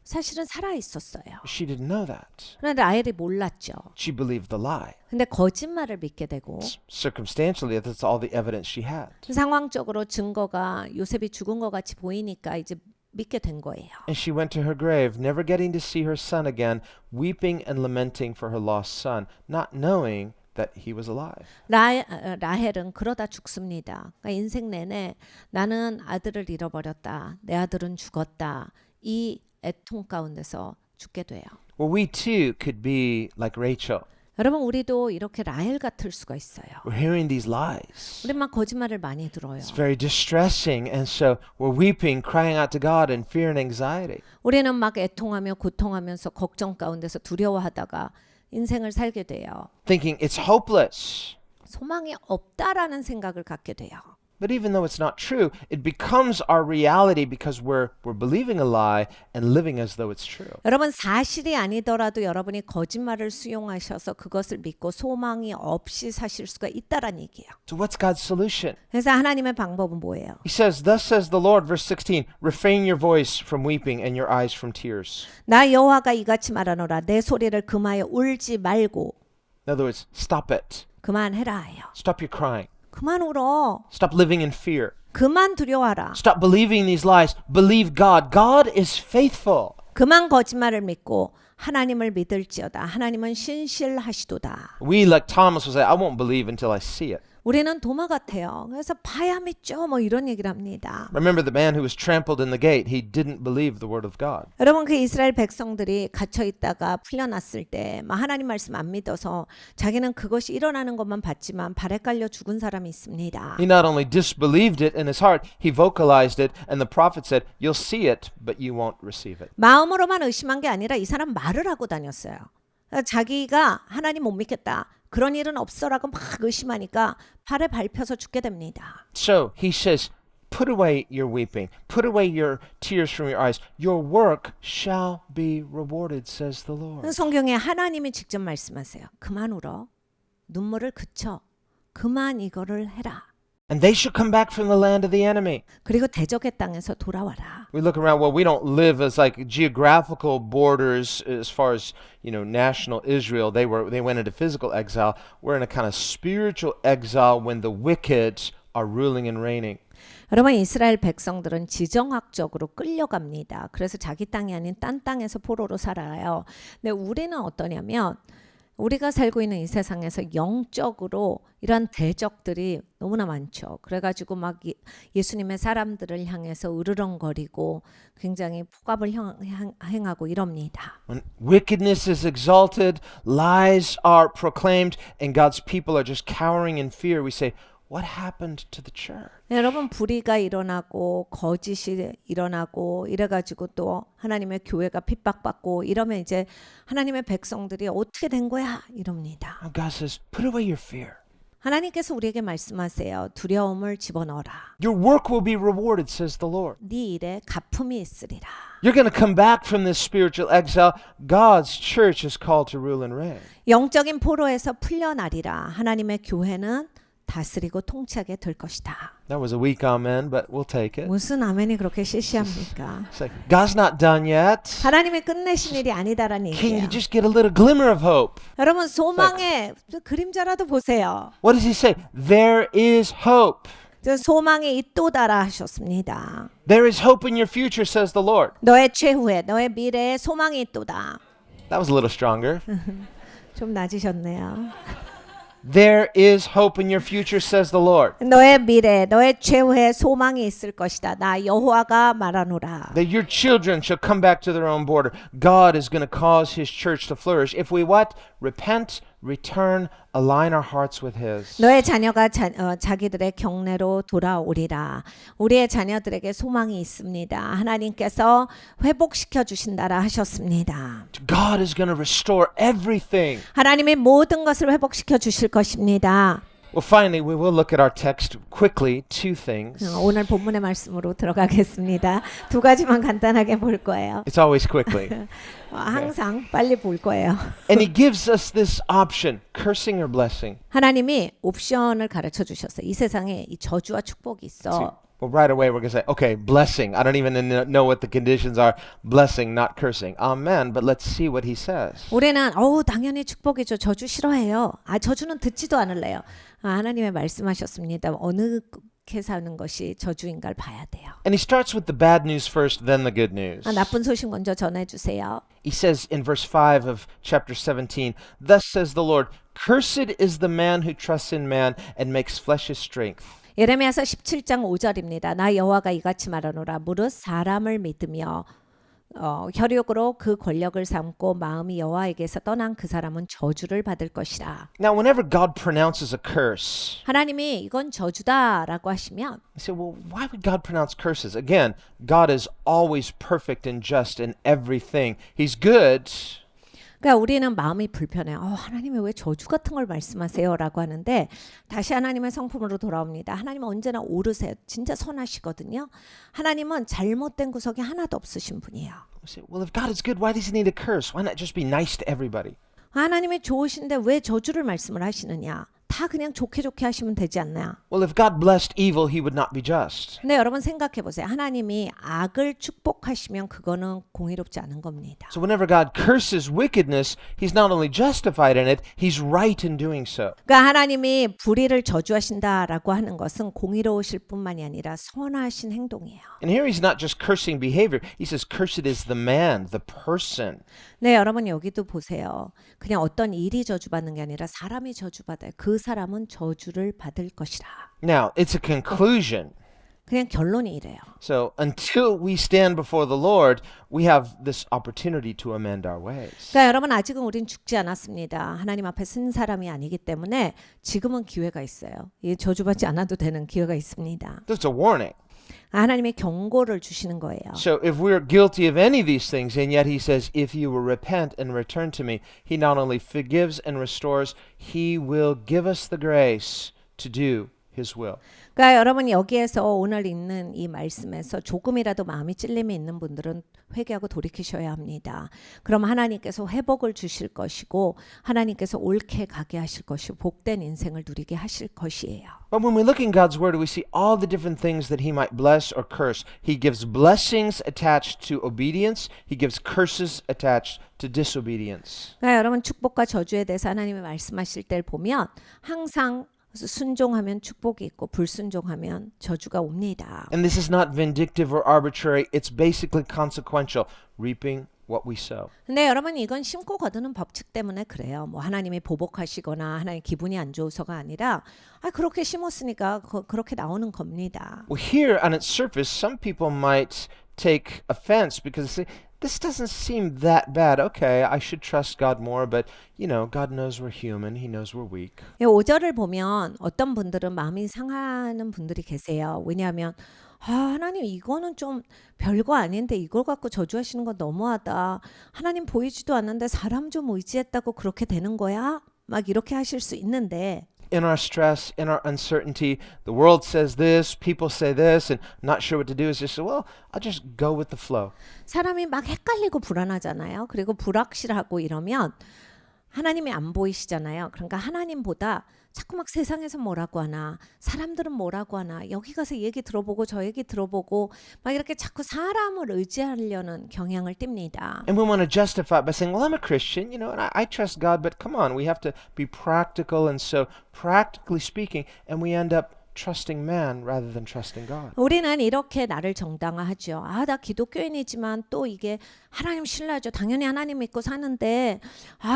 사실은 살아 있었어요. She didn't know that. 그런데 라헬이 몰랐죠. She believed the lie. 근데 거짓말을 믿게 되고 Circumstantially, that's all the evidence she had. 상황적으로 증거가 요셉이 죽은 것 같이 보이니까 이제 믿게 된 거예요. And she went to her grave, never getting to see her son again, weeping and lamenting for her lost son, not knowing that he was alive. 라헬은 그러다 죽습니다. 그러니까 인생 내내 나는 아들을 잃어버렸다. 내 아들은 죽었다. 이 애통 가운데서 죽게 돼요. Well, we too could be like Rachel. 여러분 우리도 이렇게 라헬 같을 수가 있어요. We're hearing these lies. 우리 막 거짓말을 많이 들어요. It's very distressing, and so we're weeping, crying out to God in fear and anxiety. 우리는 막 애통하며 고통하면서 걱정 가운데서 두려워하다가 인생을 살게 돼요. Thinking it's hopeless. 소망이 없다라는 생각을 갖게 돼요. But even though it's not true, it becomes our reality because we're believing a lie and living as though it's true. 여러분 사실이 아니더라도 여러분이 거짓말을 수용하셔서 그것을 믿고 소망이 없이 사실 수가 있다라는 얘기예요. So what's God's solution? 그래서 하나님의 방법은 뭐예요? He says, thus says the Lord, verse 16, refrain your voice from weeping and your eyes from tears. 나 여호와가 이같이 말하노라. 내 소리를 금하여 울지 말고 In other words, stop it. 그만해라 해요. Stop your crying. 그만 울어. Stop living in fear. 그만 두려워하라. Stop believing these lies. Believe God. God is faithful. 그만 거짓말을 믿고 하나님을 믿을지어다. 하나님은 신실하시도다. We, like Thomas, will say, I won't believe until I see it. 우리는 도마 같아요. 그래서 봐야 믿죠. 뭐 이런 얘기를 합니다. Remember the man who was trampled in the gate. He didn't believe the word of God. 여러분 그 이스라엘 백성들이 갇혀 있다가 풀려났을 때 막 하나님 말씀 안 믿어서 자기는 그것이 일어나는 것만 봤지만 발에 깔려 죽은 사람이 있습니다. He not only disbelieved it in his heart, he vocalized it, and the prophet said, you'll see it, but you won't receive it. 마음으로만 의심한 게 아니라 이 사람 말을 하고 다녔어요. 자기가 하나님 못 믿겠다. 그런 일은 없어라고 막 의심하니까 발에 밟혀서 죽게 됩니다. So he says, put away your weeping, put away your tears from your eyes. Your work shall be rewarded, says the Lord. 성경에 하나님이 직접 말씀하세요. 그만 울어. 눈물을 그쳐. 그만 이거를 해라. And they should come back from the land of the enemy. 그리고 대적의 땅에서 돌아와라. We look around, well, we don't live as like geographical borders as far as, national Israel. They went into physical exile. We're in a kind of spiritual exile when the wicked are ruling and reigning. 여러분 이스라엘 백성들은 지정학적으로 끌려갑니다. 그래서 자기 땅이 아닌 딴 땅에서 포로로 살아요. 근데 우리는 어떠냐면 우리가 살고 있는 이 세상에서 영적으로 이런 대적들이 너무나 많죠. 그래가지고 막 예수님의 사람들을 향해서 으르렁거리고 굉장히 폭압을 행하고 이럽니다. When wickedness is exalted, lies are proclaimed, and God's people are just cowering in fear, we say, what happened to the church? 네, 여러분 불의가 일어나고 거짓이 일어나고 이래가지고 또 하나님의 교회가 핍박받고 이러면 이제 하나님의 백성들이 어떻게 된 거야 이럽니다. God says, put away your fear. 하나님께서 우리에게 말씀하세요. 두려움을 집어넣어라. Your work will be rewarded, says the Lord. 네 일에 갚음이 있으리라. You're going to come back from this spiritual exile. God's church is called to rule and reign. 영적인 포로에서 풀려나리라. 하나님의 교회는 다스리고 통치하게 될 것이다. That was a weak amen, but we'll take it. 무슨 아멘이 그렇게 시시합니까? It's like, God's not done yet. 하나님이 끝내신 일이 아니다라는 Can you 얘기예요. just get a little glimmer of hope? 여러분 소망의 그림자라도 보세요. What does he say? There is hope. 소망이 있도다라 하셨습니다. There is hope in your future, says the Lord. 너의 최후에 너의 미래에 소망이 있도다. That was a little stronger. 좀 낮으셨네요. There is hope in your future, says the Lord. 너의 미래, 너의 최후에 소망이 있을 것이다. 나 여호와가 말하노라. That your children shall come back to their own border. God is going to cause his church to flourish. If we what? Repent, return, align our hearts with his. 너의 자녀가 자기들의 경내로 돌아오리라. 우리의 자녀들에게 소망이 있습니다. 하나님께서 회복시켜 주신다라 하셨습니다. God is going to restore everything. 하나님이 모든 것을 회복시켜 주실 것입니다. Well, finally, we will look at our text quickly. Two things. 오늘 본문의 말씀으로 들어가겠습니다. 두 가지만 간단하게 볼 거예요. It's always quickly. 항상 빨리 볼 거예요. And he gives us this option, cursing or blessing. 하나님이 옵션을 가르쳐 주셨어요. 이 세상에 이 저주와 축복이 있어. Well, right away we're going to say, okay, blessing. I don't even know what the conditions are. Blessing, not cursing. Amen. But let's see what he says. 우리는 당연히 축복이죠. 저주 싫어해요. 저주는 듣지도 않을래요. 하나님의 말씀하셨습니다. 어느게 사는 것이 저주인가를 봐야 돼요. And he starts with the bad news first, then the good news. 나쁜 소식 먼저 전해주세요. He says in verse 5 of chapter 17, Thus says the Lord, Cursed is the man who trusts in man and makes flesh his strength. 예레미야서 17장 5절입니다. 나 여호와가 이같이 말하노라. 무릇 사람을 믿으며 혈육으로 그 권력을 삼고 마음이 여호와에게서 떠난 그 사람은 저주를 받을 것이라. Now, whenever God pronounces a curse, 하나님이 이건 저주다라고 하시면 you say, well, why would God pronounce curses? Again, God is always perfect and just in everything. He's good. 그러니까 우리는 마음이 불편해요. 하나님이 왜 저주 같은 걸 말씀하세요? 라고 하는데 다시 하나님의 성품으로 돌아옵니다. 하나님은 언제나 옳으세요. 진짜 선하시거든요. 하나님은 잘못된 구석이 하나도 없으신 분이에요. We say, well, if God is good, why does he need a curse? Why not just be nice to everybody? 하나님이 좋으신데 왜 저주를 말씀을 하시느냐? 다 그냥 좋게 하시면 되지 않나요? Well, if God blessed evil, he would not be just. 근데 여러분 생각해 보세요. 하나님이 악을 축복하시면 그거는 공의롭지 않은 겁니다. So whenever God curses wickedness, he's not only justified in it, he's right in doing so. 그러니까 하나님이 불의를 저주하신다라고 하는 것은 공의로우실 뿐만이 아니라 선하신 행동이에요. And here he's not just cursing behavior. He says, cursed is the man, the person. 네, 여러분 여기도 보세요. 그냥 어떤 일이 저주받는 게 아니라 사람이 저주받아요. 그 사람은 저주를 받을 것이라. Now, it's a conclusion. 그냥 결론이 이래요. So until we stand before the Lord, we have this opportunity to amend our ways. 그러니까 여러분 아직은 우린 죽지 않았습니다. 하나님 앞에 쓴 사람이 아니기 때문에 지금은 기회가 있어요. 이 저주받지 않아도 되는 기회가 있습니다. That's a warning. 하나님의 경고를 주시는 거예요. So if we're guilty of any of these things, and yet he says, if you will repent and return to me, he not only forgives and restores, he will give us the grace to do his will. 그러니까 여러분 여기에서 오늘 읽는 이 말씀에서 조금이라도 마음이 찔림이 있는 분들은 회개하고 돌이키셔야 합니다. 그럼 하나님께서 회복을 주실 것이고 하나님께서 옳게 가게 하실 것이고 복된 인생을 누리게 하실 것이에요. But when we look in God's Word, we see all the different things that He might bless or curse. He gives blessings attached to obedience. He gives curses attached to disobedience. 그러니까 여러분 축복과 저주에 대해서 하나님이 말씀하실 때를 보면 항상 순종하면 축복이 있고 불순종하면 저주가 옵니다. And this is not vindictive or arbitrary. It's basically consequential, reaping what we sow. 근데 여러분 이건 심고 거두는 법칙 때문에 그래요. 뭐 하나님이 보복하시거나 하나님 기분이 안 좋아서가 아니라 그렇게 심었으니까 그렇게 나오는 겁니다. Well, here on its surface, some people might take offense because they say, this doesn't seem that bad. Okay, I should trust God more, but you know, God knows we're human. He knows we're weak. 5절을 보면 어떤 분들은 마음이 상하는 분들이 계세요. 왜냐하면 하나님 이거는 좀 별거 아닌데 이걸 갖고 저주하시는 건 너무하다. 하나님 보이지도 않는데 사람 좀 의지했다고 그렇게 되는 거야? 막 이렇게 하실 수 있는데 In our stress, in our uncertainty, the world says this, people say this, and not sure what to do is just say, well, I'll just go with the flow. 사람이 막 헷갈리고 불안하잖아요. 그리고 불확실하고 이러면 하나님이 안 보이시잖아요. 그러니까 하나님보다 자꾸 막 세상에서 뭐라고 하나, 사람들은 뭐라고 하나, 여기 가서 얘기 들어보고 저 얘기 들어보고 막 이렇게 자꾸 사람을 의지하려는 경향을 띱니다. And we want to justify it by saying, well, I'm a Christian, you know, and I trust God, but come on, we have to be practical. And so, practically speaking, and we end up trusting man rather than trusting God. 우리는 이렇게 나를 정당화하죠. 나 기독교인이지만 또 이게 하나님 신뢰하죠. 당연히 하나님 믿고 사는데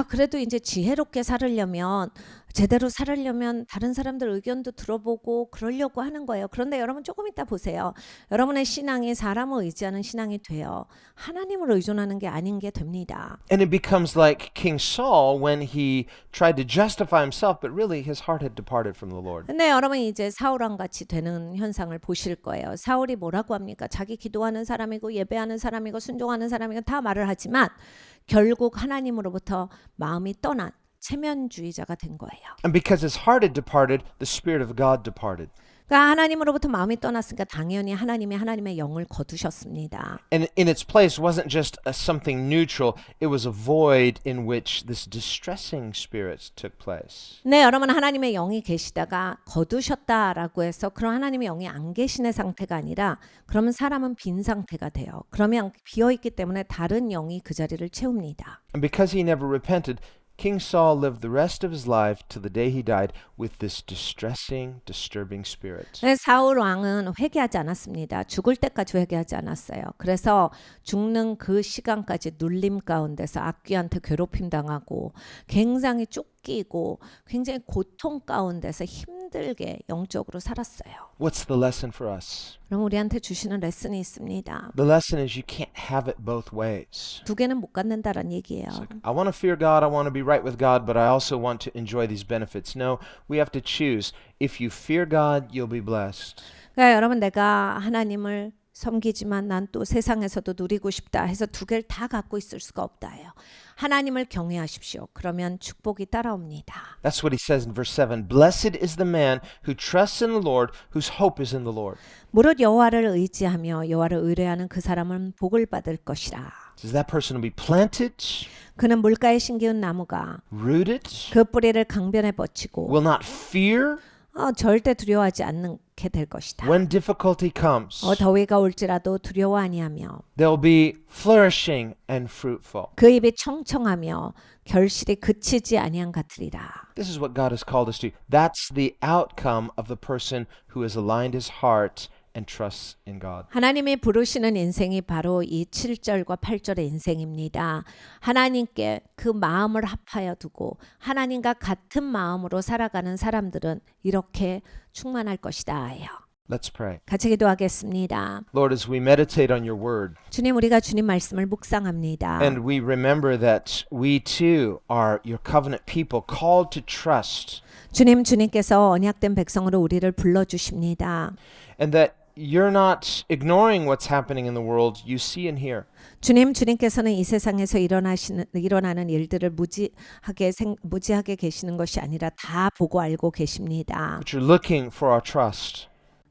그래도 이제 지혜롭게 살으려면 제대로 살으려면 다른 사람들 의견도 들어보고 그러려고 하는 거예요. 그런데 여러분 조금 이따 보세요. 여러분의 신앙이 사람을 의지하는 신앙이 돼요. 하나님을 의존하는 게 아닌 게 됩니다. And it becomes like King Saul when he tried to justify himself, but really his heart had departed from the Lord. 근데 여러분 이제 사울왕 같이 되는 현상을 보실 거예요. 사울이 뭐라고 합니까? 자기 기도하는 사람이고 예배하는 사람이고 순종하는 사람이고 다 말을 하지만 결국 하나님으로부터 마음이 떠난 체면주의자가 된 거예요. And because his heart had departed, the Spirit of God departed. 그러니까 하나님으로부터 마음이 떠났으니까 당연히 하나님의 영을 거두셨습니다. And in its place wasn't just something neutral, it was a void in which this distressing spirit took place. 네, 여러분 하나님의 영이 계시다가 거두셨다라고 해서 그런 하나님의 영이 안 계시는 상태가 아니라 그러면 사람은 빈 상태가 돼요. 그러면 비어있기 때문에 다른 영이 그 자리를 채웁니다. And because he never repented, King Saul lived the rest of his life till the day he died with this distressing, disturbing spirit. 네, 사울 왕은 회개하지 않았습니다. 죽을 때까지 회개하지 않았어요. 그래서 죽는 그 시간까지 눌림 가운데서 악귀한테 괴롭힘 당하고 굉장히 쫓기고 굉장히 고통 가운데서 힘들게 영적으로 살았어요. What's the lesson for us? 그럼 우리한테 주시는 레슨이 있습니다. The lesson is you can't have it both ways. 두 개는 못 갖는다라는 얘기예요. I want to fear God, I want to be right with God, but I also want to enjoy these benefits. No, we have to choose. If you fear God, you'll be blessed. 그러니까 여러분 내가 하나님을 섬기지만 난 또 세상에서도 누리고 싶다 해서 두 개를 다 갖고 있을 수가 없다예요. 하나님을 경외하십시오. 그러면 축복이 따라옵니다. That's what he says in verse 7. Blessed is the man who trusts in the Lord, whose hope is in the Lord. 무릇 여호와를 의지하며 여호와를 의뢰하는 그 사람은 복을 받을 것이라. Says that person will be planted, 그는 물가에 심기운 나무가 rooted, 그 뿌리를 강변에 뻗치고 will not fear 절대 두려워하지 않게 될 것이다. when difficulty comes. 더위가 올지라도 두려워 아니하며 They'll be flourishing and fruitful. 그 입이 청청하며 결실이 그치지 아니한 같으리라. This is what God has called us to. That's the outcome of the person who has aligned his heart and trusts in God. 하나님이 부르시는 인생이 바로 이 7절과 8절의 인생입니다. 하나님께 그 마음을 합하여 두고 하나님과 같은 마음으로 살아가는 사람들은 이렇게 충만할 것이다예요. Let's pray. 같이 기도하겠습니다. Lord, as we meditate on your word, 주님, 우리가 주님 말씀을 묵상합니다. and we remember that we too are your covenant people called to trust, 주님께서 언약된 백성으로 우리를 불러주십니다. and that you're not ignoring what's happening in the world. You see and hear. 주님께서는 이 세상에서 일어나는 일들을 무지하게 계시는 것이 아니라 다 보고 알고 계십니다. But you're looking for our trust.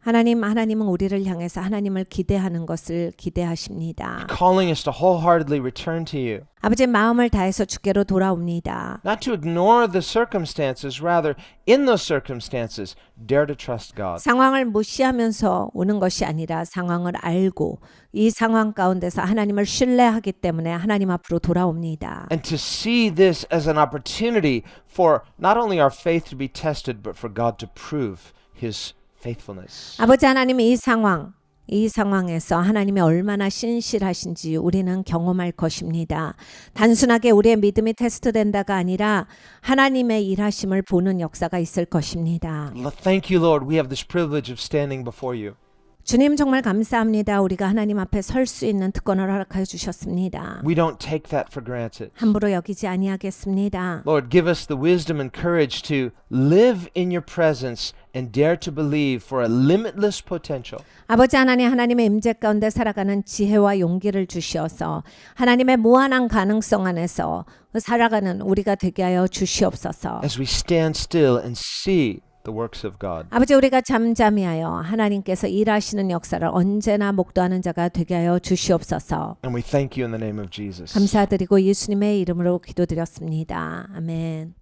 하나님은 우리를 향해서 하나님을 기대하는 것을 기대하십니다. calling us to wholeheartedly return to you. 아버지 마음을 다해서 주께로 돌아옵니다. Not to ignore the circumstances, rather, in those circumstances, dare to trust God. 상황을 무시하면서 오는 것이 아니라 상황을 알고 이 상황 가운데서 하나님을 신뢰하기 때문에 하나님 앞으로 돌아옵니다. And to see this as an opportunity for not only our faith to be tested, but for God to prove His faithfulness. 아버지 하나님 이 상황에서 하나님이 얼마나 신실하신지 우리는 경험할 것입니다. 단순하게 우리의 믿음이 테스트된다가 아니라 하나님의 일하심을 보는 역사가 있을 것입니다. Thank you, Lord. We have this privilege of standing before you. 주님 정말 감사합니다. 우리가 하나님 앞에 설 수 있는 특권을 허락하여 주셨습니다. We don't take that for granted. 함부로 여기지 아니하겠습니다. Lord, give us the wisdom and courage to live in your presence and dare to believe for a limitless potential. 아버지 하나님, 하나님의 임재 가운데 살아가는 지혜와 용기를 주시어서 하나님의 무한한 가능성 안에서 살아가는 우리가 되게 하여 주시옵소서. As we stand still and see the works of God. 아버지 우리가 잠잠히하여 하나님께서 일하시는 역사를 언제나 목도하는 자가 되게 하여 주시옵소서. And we thank you in the name of Jesus. 감사드리고 예수님의 이름으로 기도드렸습니다. 아멘.